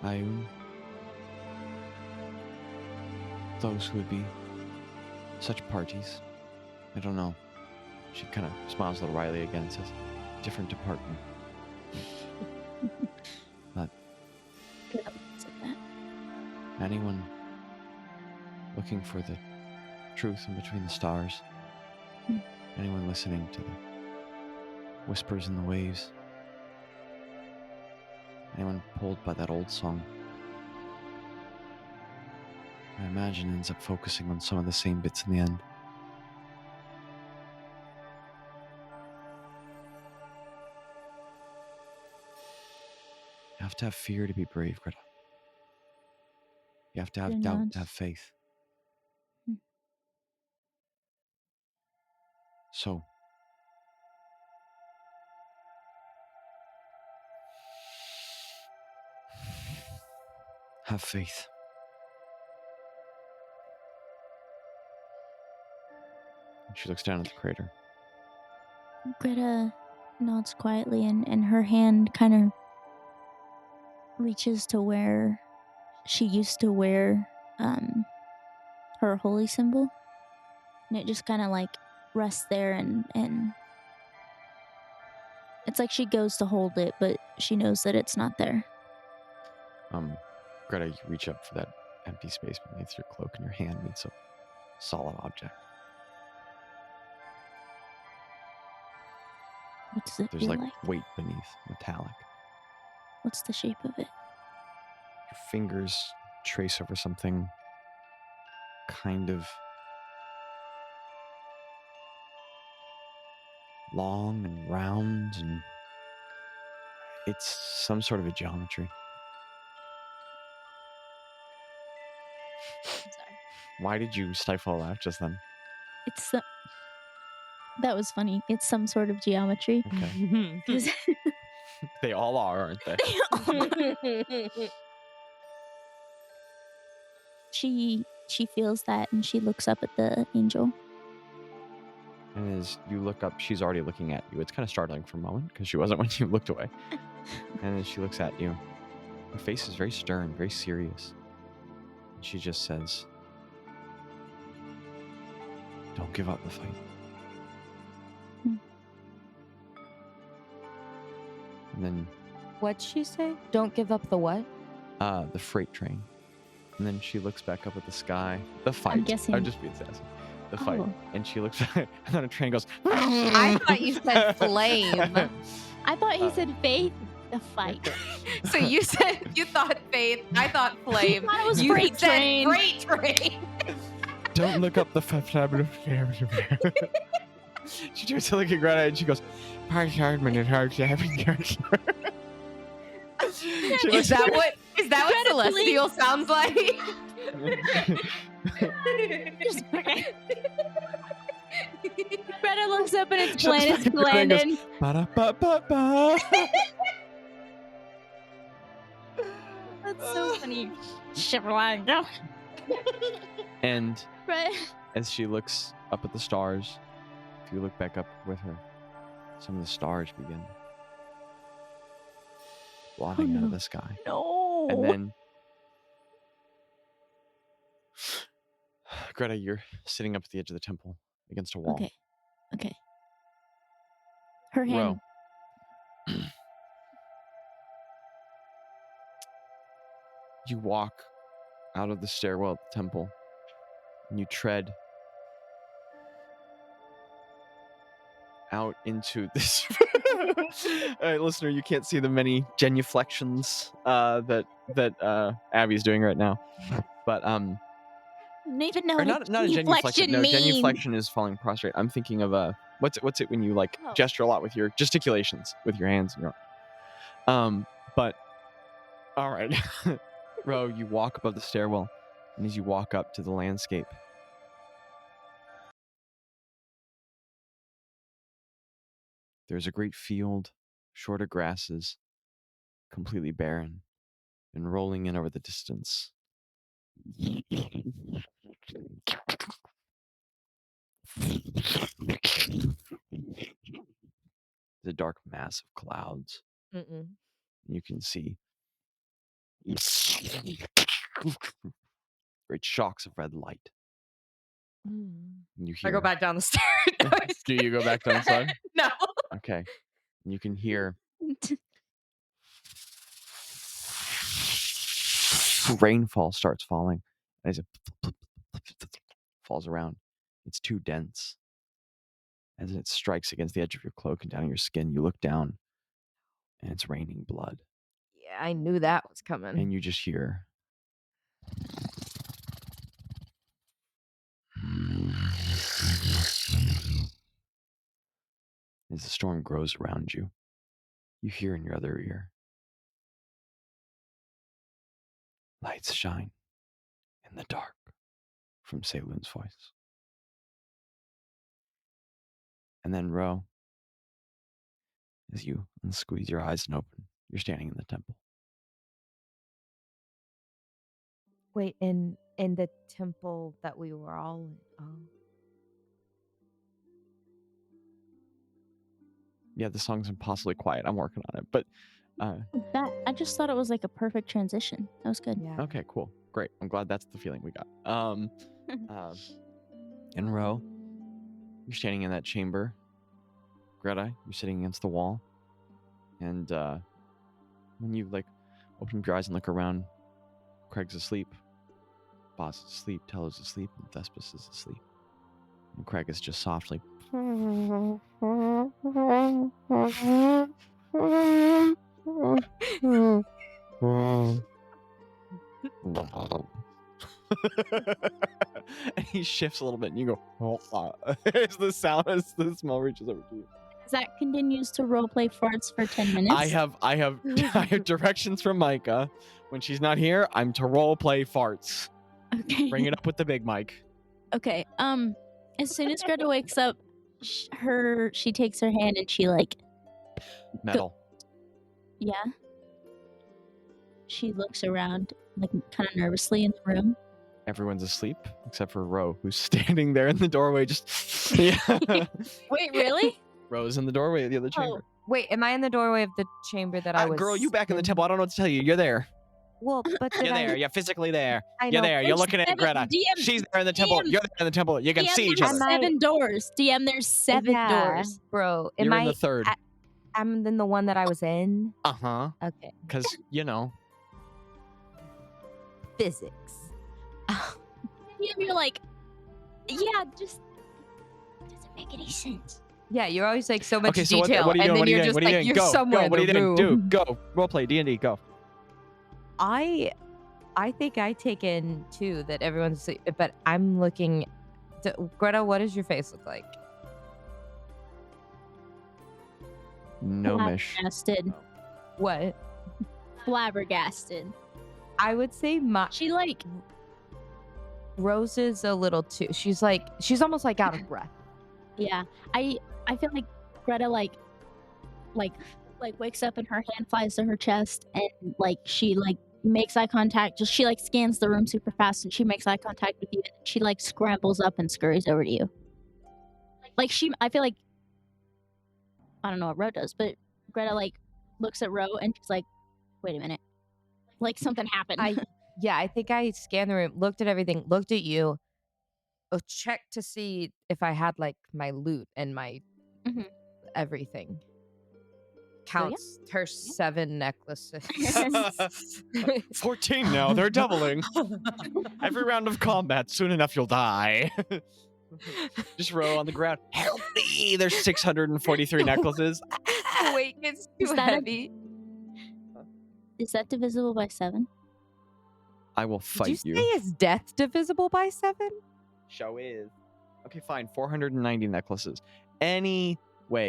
Ayun. Those who would be such parties. I don't know. She kind of smiles a little wryly again and says, different department. But Greta looks at that. anyone looking for the truth in between the stars, anyone listening to the whispers in the waves, anyone pulled by that old song, I imagine ends up focusing on some of the same bits in the end. You have to have fear to be brave, Greta. You have to have doubt to have faith. So, have faith. And she looks down at the crater. Greta nods quietly, and her hand kind of reaches to where she used to wear her holy symbol, and it just kind of like rests there, and it's like she goes to hold it, but she knows that it's not there. Greta, you reach up for that empty space beneath your cloak, and your hand meets a solid object. What does it There's feel like like? weight beneath, metallic. What's the shape of it? Your fingers trace over something kind of long and round, and it's some sort of a geometry. I'm sorry. Why did you stifle a laugh just then? That was funny. It's some sort of geometry. Okay. 'Cause They all are, aren't they? she feels that, and she looks up at the angel. And as you look up, she's already looking at you. It's kind of startling for a moment because she wasn't when you looked away. And as she looks at you, her face is very stern, very serious. And she just says, "Don't give up the fight." Hmm. And then What'd she say? Don't give up the what? the freight train. And then she looks back up at the sky. The fight. guessing- I'm just being sassy. The fight. Oh. And she looks back, and then a train goes. I thought you said flame. I thought he said faith. The fight. So you thought faith. I thought flame. thought it was you freight said train. freight train. Don't look up the fabulous. She turns to look at Greta and she goes, Is that what Greta, celestial sounds like? Greta looks up and it's She looks planets back at Greta and goes, Landon. "Ba-da-ba-ba-ba." That's so funny. And Right. as she looks up at the stars, if you look back up with her, some of the stars begin blotting out no. of the sky. No. And then, Greta, you're sitting up at the edge of the temple against a wall. Okay. Her hand. Ro, you walk out of the stairwell at the temple, and you tread out into this. All right, listener, you can't see the many genuflections that Abby's doing right now, but I don't even know or what not a genuflection. No, means. genuflection is falling prostrate. I'm thinking of what's it when you like Oh. gesture a lot with your gesticulations with your hands and your but all right. Ro, you walk above the stairwell, and as you walk up to the landscape, there's a great field, shorter grasses, completely barren, and rolling in over the distance. The dark mass of clouds. Mm-mm. You can see great shocks of red light. And you hear. I go back down the stairs. Do you go back down the side? No. Okay. And you can hear rainfall starts falling as it falls around. It's too dense. As it strikes against the edge of your cloak and down your skin, you look down, and it's raining blood. Yeah, I knew that was coming. And you just hear. As the storm grows around you, you hear in your other ear. Lights shine in the dark from Saloon's voice. And then Ro, as you squeeze your eyes and open, you're standing in the temple. Wait, in the temple that we were all in. Oh. Yeah, the song's impossibly quiet. I'm working on it. But I just thought it was like a perfect transition. That was good. Yeah. okay, cool. Great. I'm glad that's the feeling we got. And Ro, you're standing in that chamber. Greta, you're sitting against the wall. And when you like open up your eyes and look around, Craig's asleep. Bazz is asleep. Tello's asleep. And Thespis is asleep. And Craig is just softly. And he shifts a little bit, and you go, it's the sound as the smell reaches over to you. Zach continues to roleplay farts for 10 minutes. I have directions from Mika. When she's not here, I'm to roleplay farts. Okay. Bring it up with the big mic. Okay. As soon as Greta wakes up, she takes her hand and she like Metal. yeah. She looks around like kind of nervously in the room. Everyone's asleep except for Ro, who's standing there in the doorway. Just yeah. Wait, really? Ro's in the doorway of the other chamber. Wait, am I in the doorway of the chamber that I was? Girl, you back in the temple. I don't know what to tell you. You're there. Well, but did You're I? there. You're physically there. I You're know. there. You're There's looking at 7 Greta. DM She's there in the temple. DM You're there in the temple. You can DM, see each there's other. 7 doors. DM, there's 7 doors. Bro, You're am in I? the third. I'm in the one that I was in. Uh-huh. Okay. Because, Physics. DM, you're like, yeah, just doesn't make any sense. Yeah, you're always like so much Okay, so detail, what are you and doing? then you're just What are you like doing? you're Go. somewhere Go. in What are the you doing? room. Do. Go. Roleplay. D&D. Go. I think I take in too that everyone's asleep, but I'm looking. Greta, what does your face look like? No mish. Flabbergasted. What? Flabbergasted. I would say my She like Rose is a little too. She's almost like out of breath. yeah. I feel like Greta like wakes up and her hand flies to her chest and like she like makes eye contact. Just she like scans the room super fast and she makes eye contact with you and she like scrambles up and scurries over to you. Like I feel like I don't know what Ro does, but Greta like looks at Ro and she's like, wait a minute. Like something happened. I think I scanned the room, looked at everything, looked at you, checked to see if I had like my loot and my everything. Counts her 7 necklaces. 14 now. They're doubling. Every round of combat, soon enough you'll die. Just row on the ground. Help me! There's 643 necklaces. Weight gets Is too that a- heavy. Is that divisible by 7? I will fight Did you say is death divisible by 7? Show is. Okay, fine. 490 necklaces. Anyway,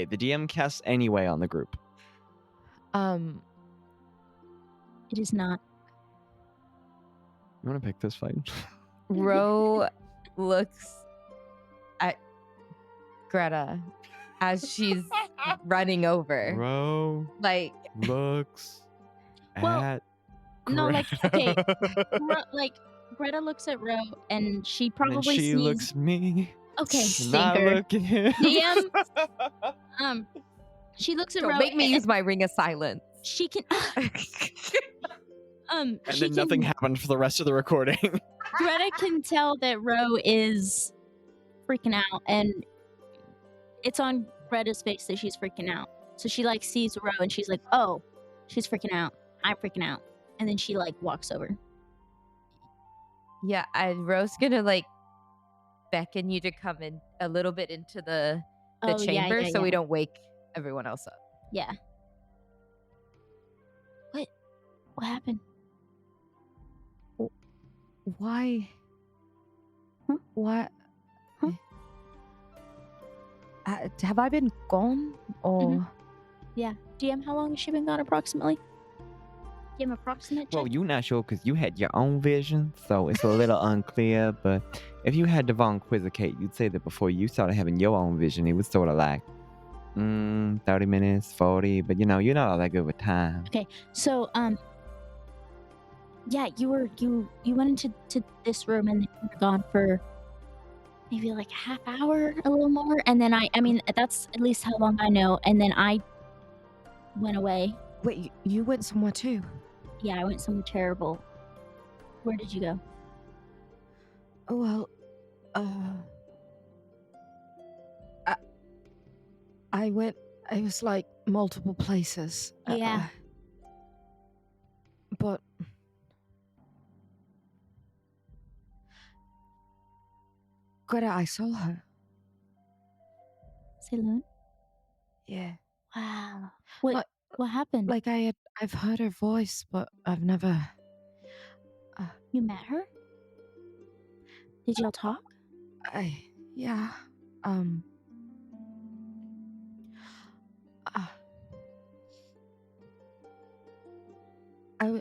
the DM casts anyway on the group. It is not. You want to pick this fight? Ro looks at Greta as she's running over. Ro Like looks Well, at no, like, Greta. Like Greta looks at Ro and she And probably she sees. looks at me. Okay, And I stinker. look at him. DM. She looks at don't Ro. make me and use my ring of silence. She can. And she then nothing happened for the rest of the recording. Greta can tell that Ro is freaking out, and it's on Greta's face that she's freaking out. So she like sees Ro, and she's like, "Oh, she's freaking out. I'm freaking out." And then she like walks over. Yeah, Ro's gonna like beckon you to come in a little bit into the Oh, chamber yeah, so we yeah. don't wake everyone else up. Yeah. What happened? Why? Huh? What? Huh? Have I been gone? Or Yeah. DM, how long has she been gone approximately? Give him approximate check. Well, you're not sure because you had your own vision, so it's a little unclear. But if you had to Von Quizicate, you'd say that before you started having your own vision, it was sort of like 30 minutes, 40. But you're not all that good with time. Okay, so yeah, you went into this room and then you were gone for maybe like a half hour, a little more, and then I mean that's at least how long I know. And then I went away. Wait, you went somewhere too? Yeah, I went somewhere terrible. Where did you go? Oh well, I went. It was like multiple places. Yeah. But Greta, I saw her. Saloon? Yeah. Wow. Like- What happened? Like I've heard her voice, but I've never. You met her? Did y'all talk? Yeah.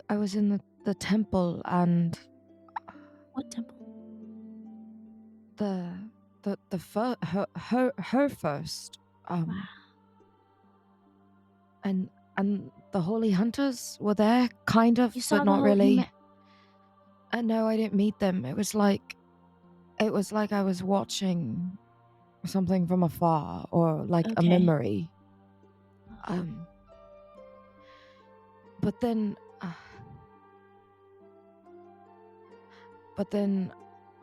I was in the temple and What temple? her first. Wow. And the holy hunters were there, kind of, You saw but the not whole- really. No, I didn't meet them. It was like I was watching something from afar, or like a Okay. memory. But then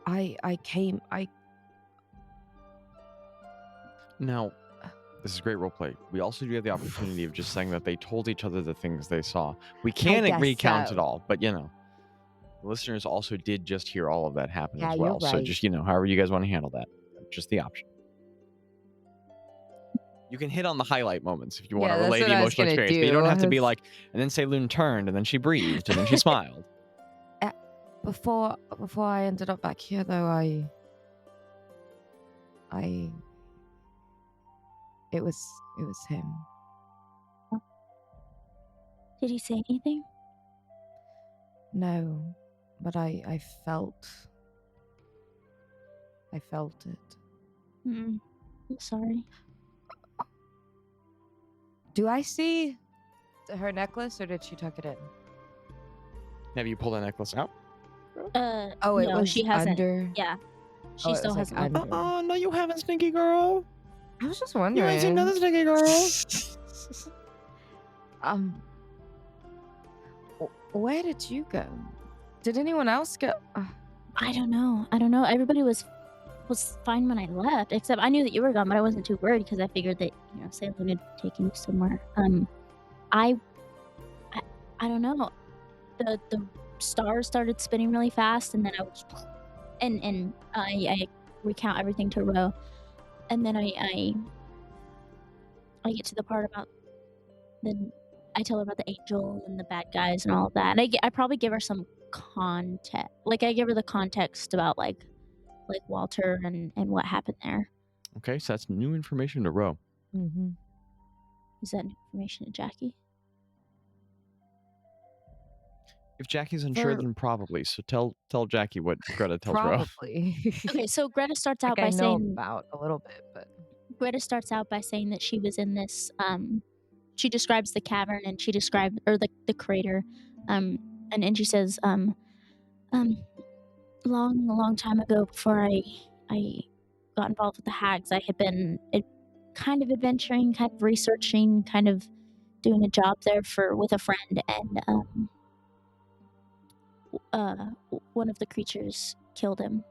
I came. Now, this is great roleplay. We also do have the opportunity of just saying that they told each other the things they saw. We can't guess recount so. it all, but the listeners also did just hear all of that happen Yeah, as you're well. So right. just, however you guys want to handle that, just the option. You can hit on the highlight moments if you want Yeah, to that's relay what the I was emotional gonna experience, but you don't have to be do. like, and then say Loon turned, and then she breathed, and then she smiled. Before I ended up back here, though, it was him. Did he say anything? No, but I felt it. I'm sorry. Do I see her necklace, or did she tuck it in? Have you pulled a necklace out? Oh, it no, was she hasn't. under. Yeah, she Oh, it still was, like, hasn't. under. Oh, no, you haven't, sneaky girl. I was just You wondering. ain't seen nothing, sneaky girl. Where did you go? Did anyone else go? I don't know. Everybody was fine when I left, except I knew that you were gone, but I wasn't too worried because I figured that Salem had taken you somewhere. I don't know. The stars started spinning really fast, and then I was, and I recount everything to Ro, and then I get to the part about then I tell her about the angel and the bad guys and all of that, and I probably give her some context, like I give her the context about like Walter and what happened there. Okay, so that's new information to Ro. Mm-hmm. Is that new information to Jackie? If Jackie's unsure, then probably. So tell Jackie what Greta tells Ro. Probably. Okay, so Greta starts out I by know saying about a little bit, but Greta starts out by saying that she was in this she describes the cavern and she described or the crater and she says long time ago, before I got involved with the hags, I had been kind of adventuring, kind of researching, kind of doing a job there with a friend, and one of the creatures killed him,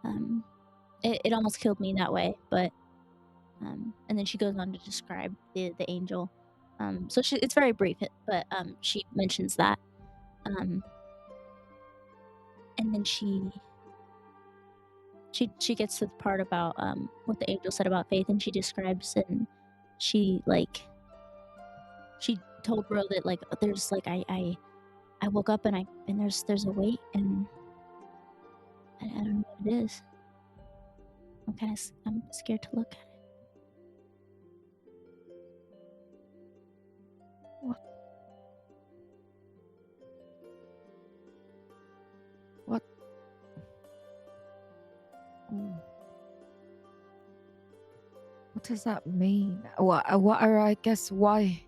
and it almost killed me that way, but and then she goes on to describe the angel. So it's very brief, but she mentions that, and then she gets to the part about what the angel said about faith, and she describes, and she told Ro that like there's like I woke up and there's a weight, and I don't know what it is. I'm scared to look at it. does that mean? What are, I guess, why?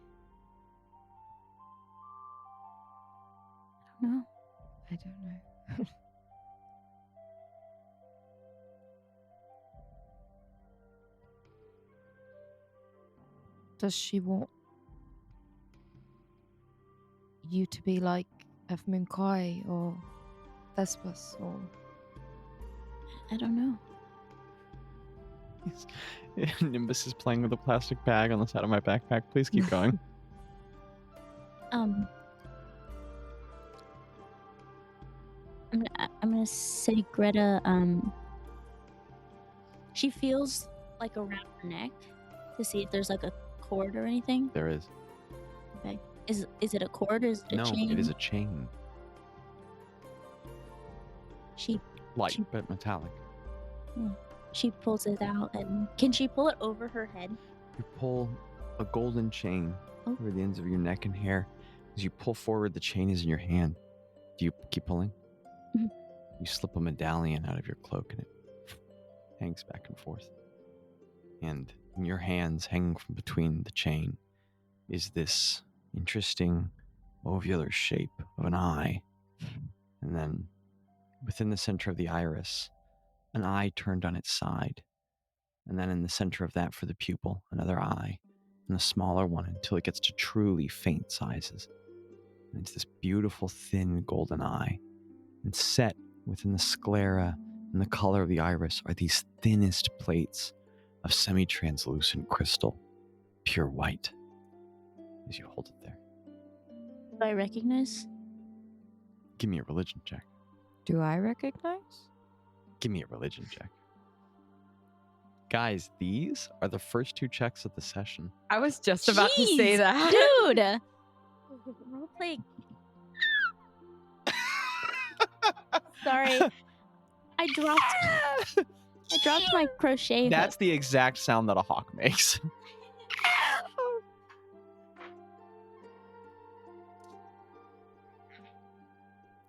No. I don't know. Does she want you to be like F. Kai or Thespis or... I don't know. Nimbus is playing with a plastic bag on the side of my backpack. Please keep going. I'm gonna say Gretta. She feels like around her neck to see if there's like a cord or anything. There is. Okay. Is it a cord or is it a No, chain? it is a chain. She Light, She- but metallic. she pulls it out, and can she pull it over her head? You pull a golden chain Oh. over the ends of your neck and hair. As you pull forward, the chain is in your hand. Do you keep pulling? Mhm. You slip a medallion out of your cloak and it hangs back and forth. And in your hands, hanging from between the chain, is this interesting ovular shape of an eye. And then within the center of the iris, an eye turned on its side. And then in the center of that for the pupil, another eye, and a smaller one until it gets to truly faint sizes. And it's this beautiful, thin golden eye. And set within the sclera and the color of the iris are these thinnest plates of semi-translucent crystal, pure white, as you hold it there. Do I recognize? Give me a religion check. Do I recognize? Give me a religion check. Guys, these are the first two checks of the session. I was just about to say Jeez, that. dude. Roleplay. Sorry, I dropped my crochet hook. That's the exact sound that a hawk makes.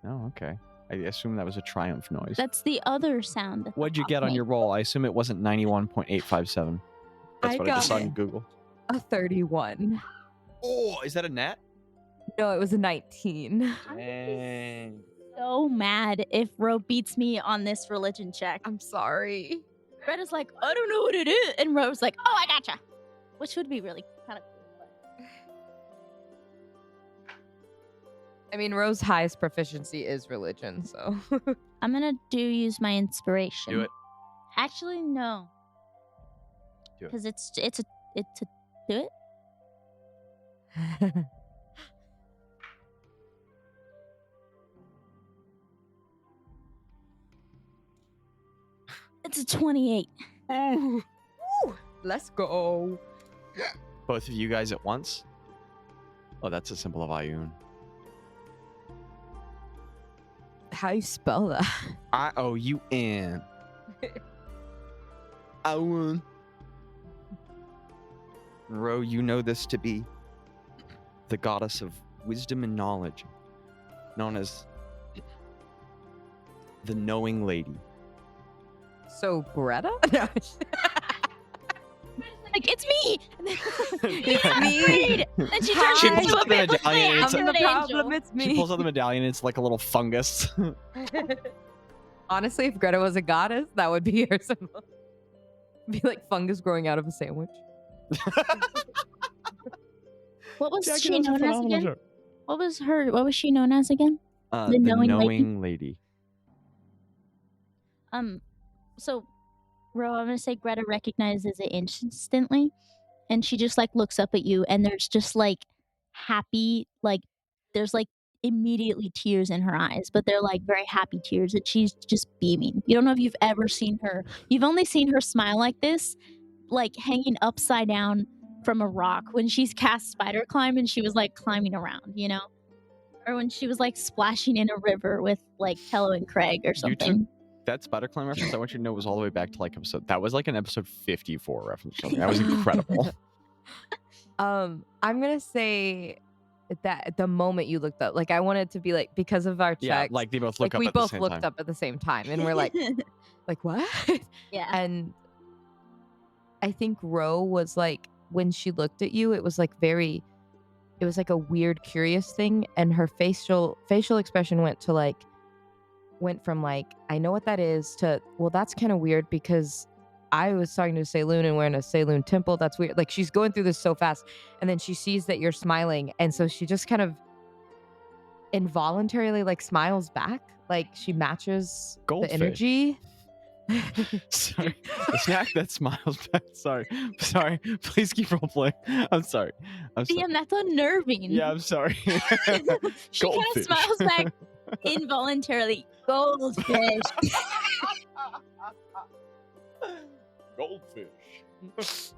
Oh, okay. I assume that was a triumph noise. That's the other sound. that the What'd you hawk get on your makes. roll? I assume it wasn't 91.857. That's I what I just saw got on Google. a 31. Oh, is that a gnat? No, it was a 19. Dang. So mad if Ro beats me on this religion check. I'm sorry. Greta's like, I don't know what it is, and Ro's like, oh, I gotcha, which would be really kind of cool. But... I mean, Ro's highest proficiency is religion, so. I'm gonna use my inspiration. Do it. Actually, no. Do it. Because it's a do it. It's a 28. Ooh. Let's go. Both of you guys at once? Oh, that's a symbol of Ayun. How you spell that? I-O-U-N. Ayun. Ro, you know this to be the goddess of wisdom and knowledge, known as the knowing lady. So, Gretta? No. Like, it's me! It's me. Then she Hi. turns She into pulls a out the bit medallion, it's I'm an the problem, angel. it's me. She pulls out the medallion, it's like a little fungus. Honestly, if Greta was a goddess, that would be her symbol. Be like fungus growing out of a sandwich. What was Jackie, she that was a known as phenomenal again? joke. What was she known as again? The knowing lady. So, Ro, I'm gonna say Greta recognizes it instantly, and she just like looks up at you, and there's just like happy, like there's like immediately tears in her eyes, but they're like very happy tears that she's just beaming. You don't know if you've ever seen her. You've only seen her smile like this, like hanging upside down from a rock when she's cast spider climb and she was like climbing around, you know? Or when she was like splashing in a river with like Tello and Craig or You something. That spider climb reference, I want you to know, was all the way back to like that was like an episode 54 reference. Or something. That was incredible. I'm gonna say that at the moment you looked up, like I wanted to be like, because of our checks, Yeah, like they both look like up we at the both same looked time. up at the same time, and we're like what? Yeah. And I think Ro was like, when she looked at you, it was like very, it was like a weird, curious thing, and her facial expression went from like, I know what that is, to, well, that's kind of weird because I was talking to Saloon and wearing a Saloon temple. That's weird. Like, she's going through this so fast, and then she sees that you're smiling, and so she just kind of involuntarily like smiles back, like she matches the Goldfish. energy. Sorry. The snack that smiles back. Sorry. Please keep role playing. I'm sorry. Damn, that's unnerving. Yeah, I'm sorry. She kind of smiles back involuntarily. Goldfish. Goldfish.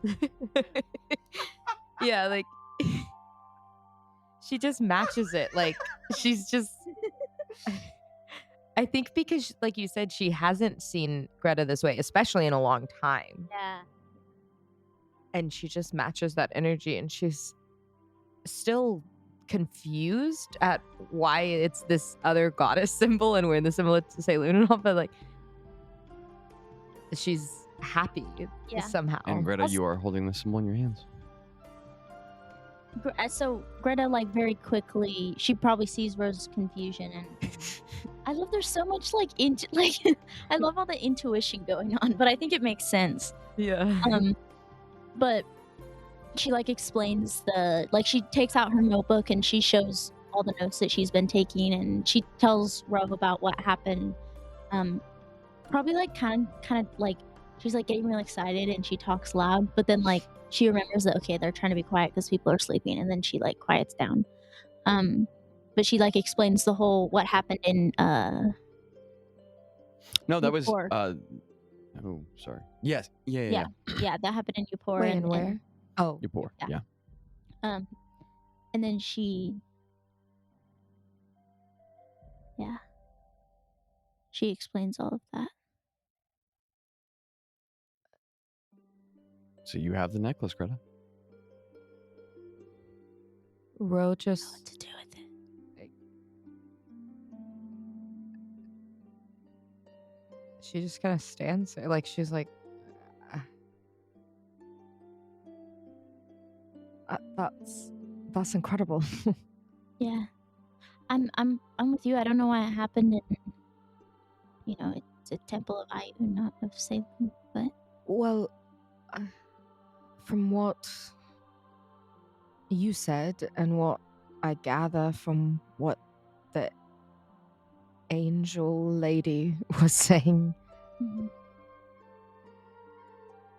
Yeah, like she just matches it. Like, she's just I think because, like you said, she hasn't seen Greta this way, especially in a long time. Yeah. And she just matches that energy, and she's still confused at why it's this other goddess symbol and we're in the symbol to Saloon and all, but like she's happy somehow. And Greta, you are holding the symbol in your hands. So Greta, like, very quickly, she probably sees Rose's confusion, and I love there's so much like I love all the intuition going on, but I think it makes sense. Yeah. But she like explains she takes out her notebook and she shows all the notes that she's been taking, and she tells Ro about what happened. Probably like kind of like she's like getting really excited and she talks loud, but then like she remembers that, okay, they're trying to be quiet because people are sleeping, and then she like quiets down. But she like explains the whole what happened in No, that was Newport. oh, sorry. Yes. Yeah. Yeah, that happened in Newport. Wait, and where? Oh, Newport. Yeah. And then she explains all of that. So you have the necklace, Greta. Ro I don't know just what to do with it. she just kind of stands there, like she's like, that's incredible. Yeah, I'm with you. I don't know why it happened in, it's a temple of Ayun, not of Salem, but Well, from what you said and what I gather from what the angel lady was saying, mhm.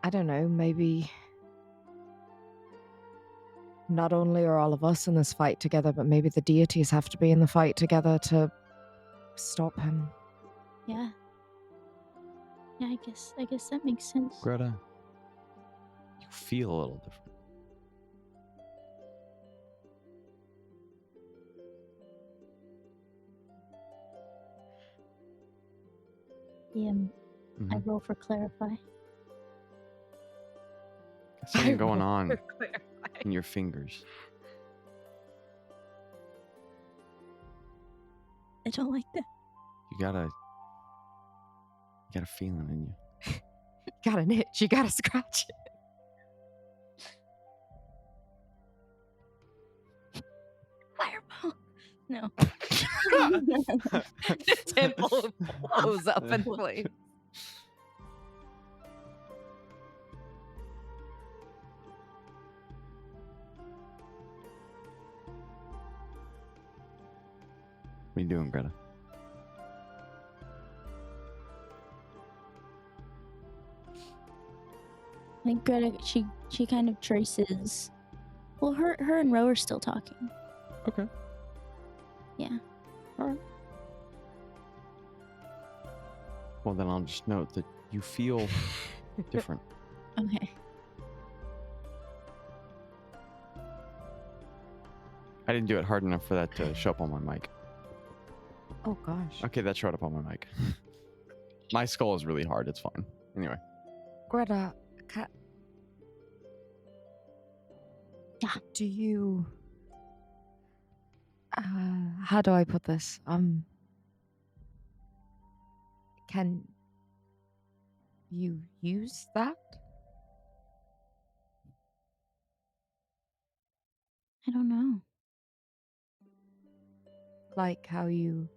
I don't know, maybe not only are all of us in this fight together, but maybe the deities have to be in the fight together to stop him. Yeah, I guess that makes sense. Greta, you feel a little different. Yeah, I roll for clarify. Something going on in your fingers. I don't like that. You got a feeling in you. Got an itch, you gotta scratch it. Fireball. No. The temple blows up in flames. What are you doing, Greta? I think Greta, she kind of traces. Well, her and Ro are still talking. Okay. Yeah. All right. Well, then I'll just note that you feel different. Okay. I didn't do it hard enough for that to show up on my mic. Oh gosh. Okay, that showed up on my mic. My skull is really hard. It's fine. Anyway. Greta, Yeah. do you... how do I put this? Can you use that? I don't know. Like how you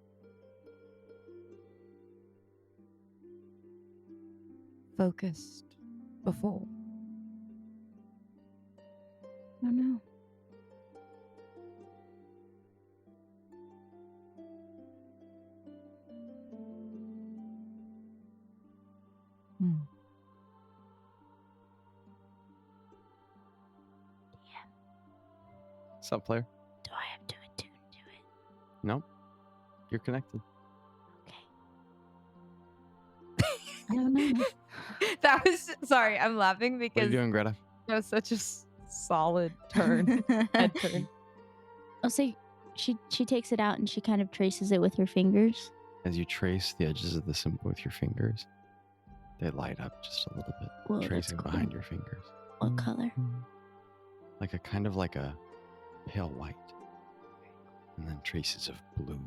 focused before. I don't know. What's up, player? Do I have to attune to it? Nope. You're connected. Okay. I don't know. That was sorry. I'm laughing What are because you doing, Gretta? that was such a solid turn. Head turn. I'll say she takes it out and she kind of traces it with her fingers. As you trace the edges of the symbol with your fingers, they light up just a little bit, Whoa, that's tracing cool. behind your fingers. What color? Like a kind of like a pale white. And then traces of blue.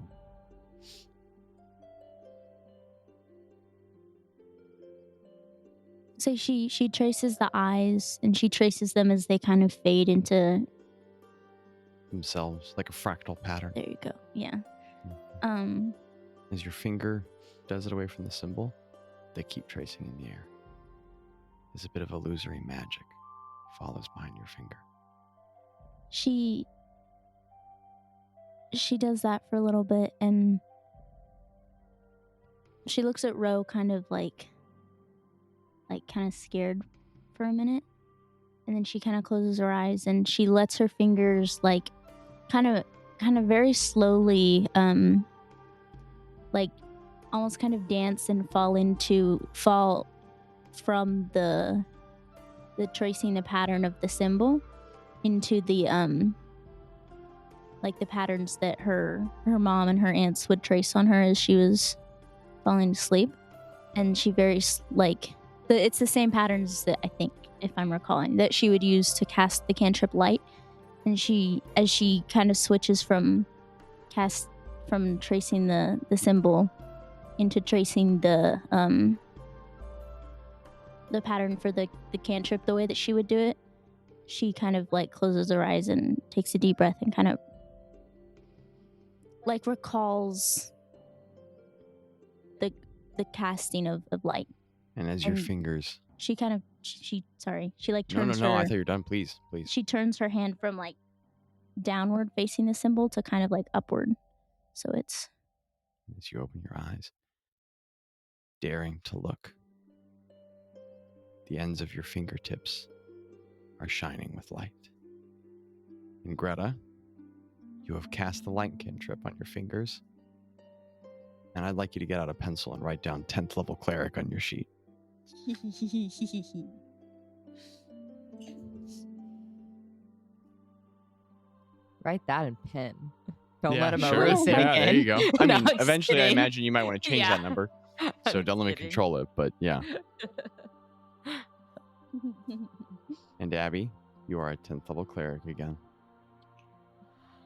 So she traces the eyes and she traces them as they kind of fade into. Themselves, like a fractal pattern. There you go. Yeah. As your finger does it away from the symbol, they keep tracing in the air. There's a bit of illusory magic follows behind your finger. She does that for a little bit and she looks at Ro kind of like kind of scared for a minute, and then she kind of closes her eyes and she lets her fingers like kind of very slowly like almost kind of dance and fall from the tracing the pattern of the symbol into the like the patterns that her mom and her aunts would trace on her as she was falling asleep. And she it's the same patterns that I think, if I'm recalling, that she would use to cast the cantrip light. And as she kind of switches from tracing the symbol into tracing the pattern for the cantrip the way that she would do it, she kind of like closes her eyes and takes a deep breath and kind of like recalls the casting of light. And as your fingers... She kind of, she like turns No, her... I thought you were done. Please. She turns her hand from like downward facing the symbol to kind of like upward. So it's... As you open your eyes, daring to look, the ends of your fingertips are shining with light. And Gretta, you have cast the light cantrip on your fingers. And I'd like you to get out a pencil and write down 10th level cleric on your sheet. Write that in pen. Don't Yeah, let him sure. erase it Yeah, again. there you go. I No, mean, I'm just eventually I kidding. imagine you might want to change Yeah. that number. So I'm don't let me kidding. control it, but yeah. And Abby, you are a 10th level cleric again.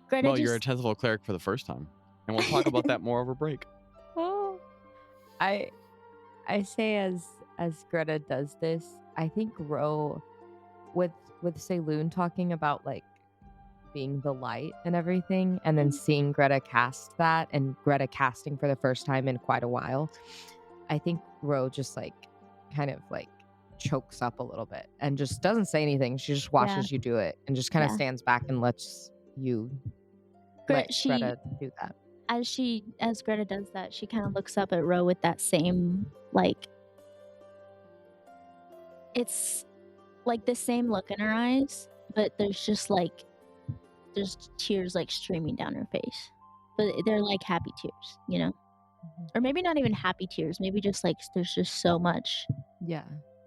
Greta Well, you're a 10th level cleric for the first time. And we'll talk about that more over break. Oh, I say as Greta does this, I think Ro with Saloon talking about like being the light and everything, and then seeing Greta cast that and Greta casting for the first time in quite a while, I think Ro just like kind of like chokes up a little bit and just doesn't say anything. She just watches you do it and just kind of stands back and lets you let Greta do that. As Greta does that, she kind of looks up at Ro with that same like, it's like the same look in her eyes, but there's tears like streaming down her face, but they're like happy tears, you know? Or maybe not even happy tears, maybe just like there's just so much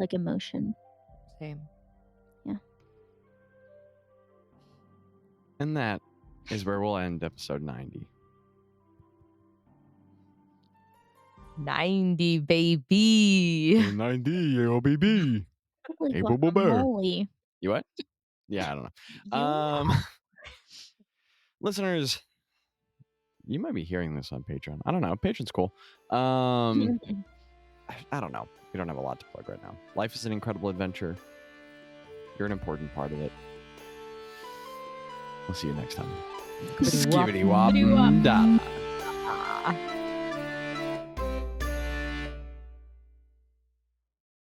like emotion. Same. Yeah. And that is where we'll end episode 90. 90, baby. 90, oh baby. Holy Hey, Bubble Bear. guacamole. You what? Yeah, I don't know. Listeners, you might be hearing this on Patreon. I don't know. Patreon's cool. I don't know. We don't have a lot to plug right now. Life is an incredible adventure. You're an important part of it. We'll see you next time. Skibbity-wop. Skibbity wop. Da. Ah.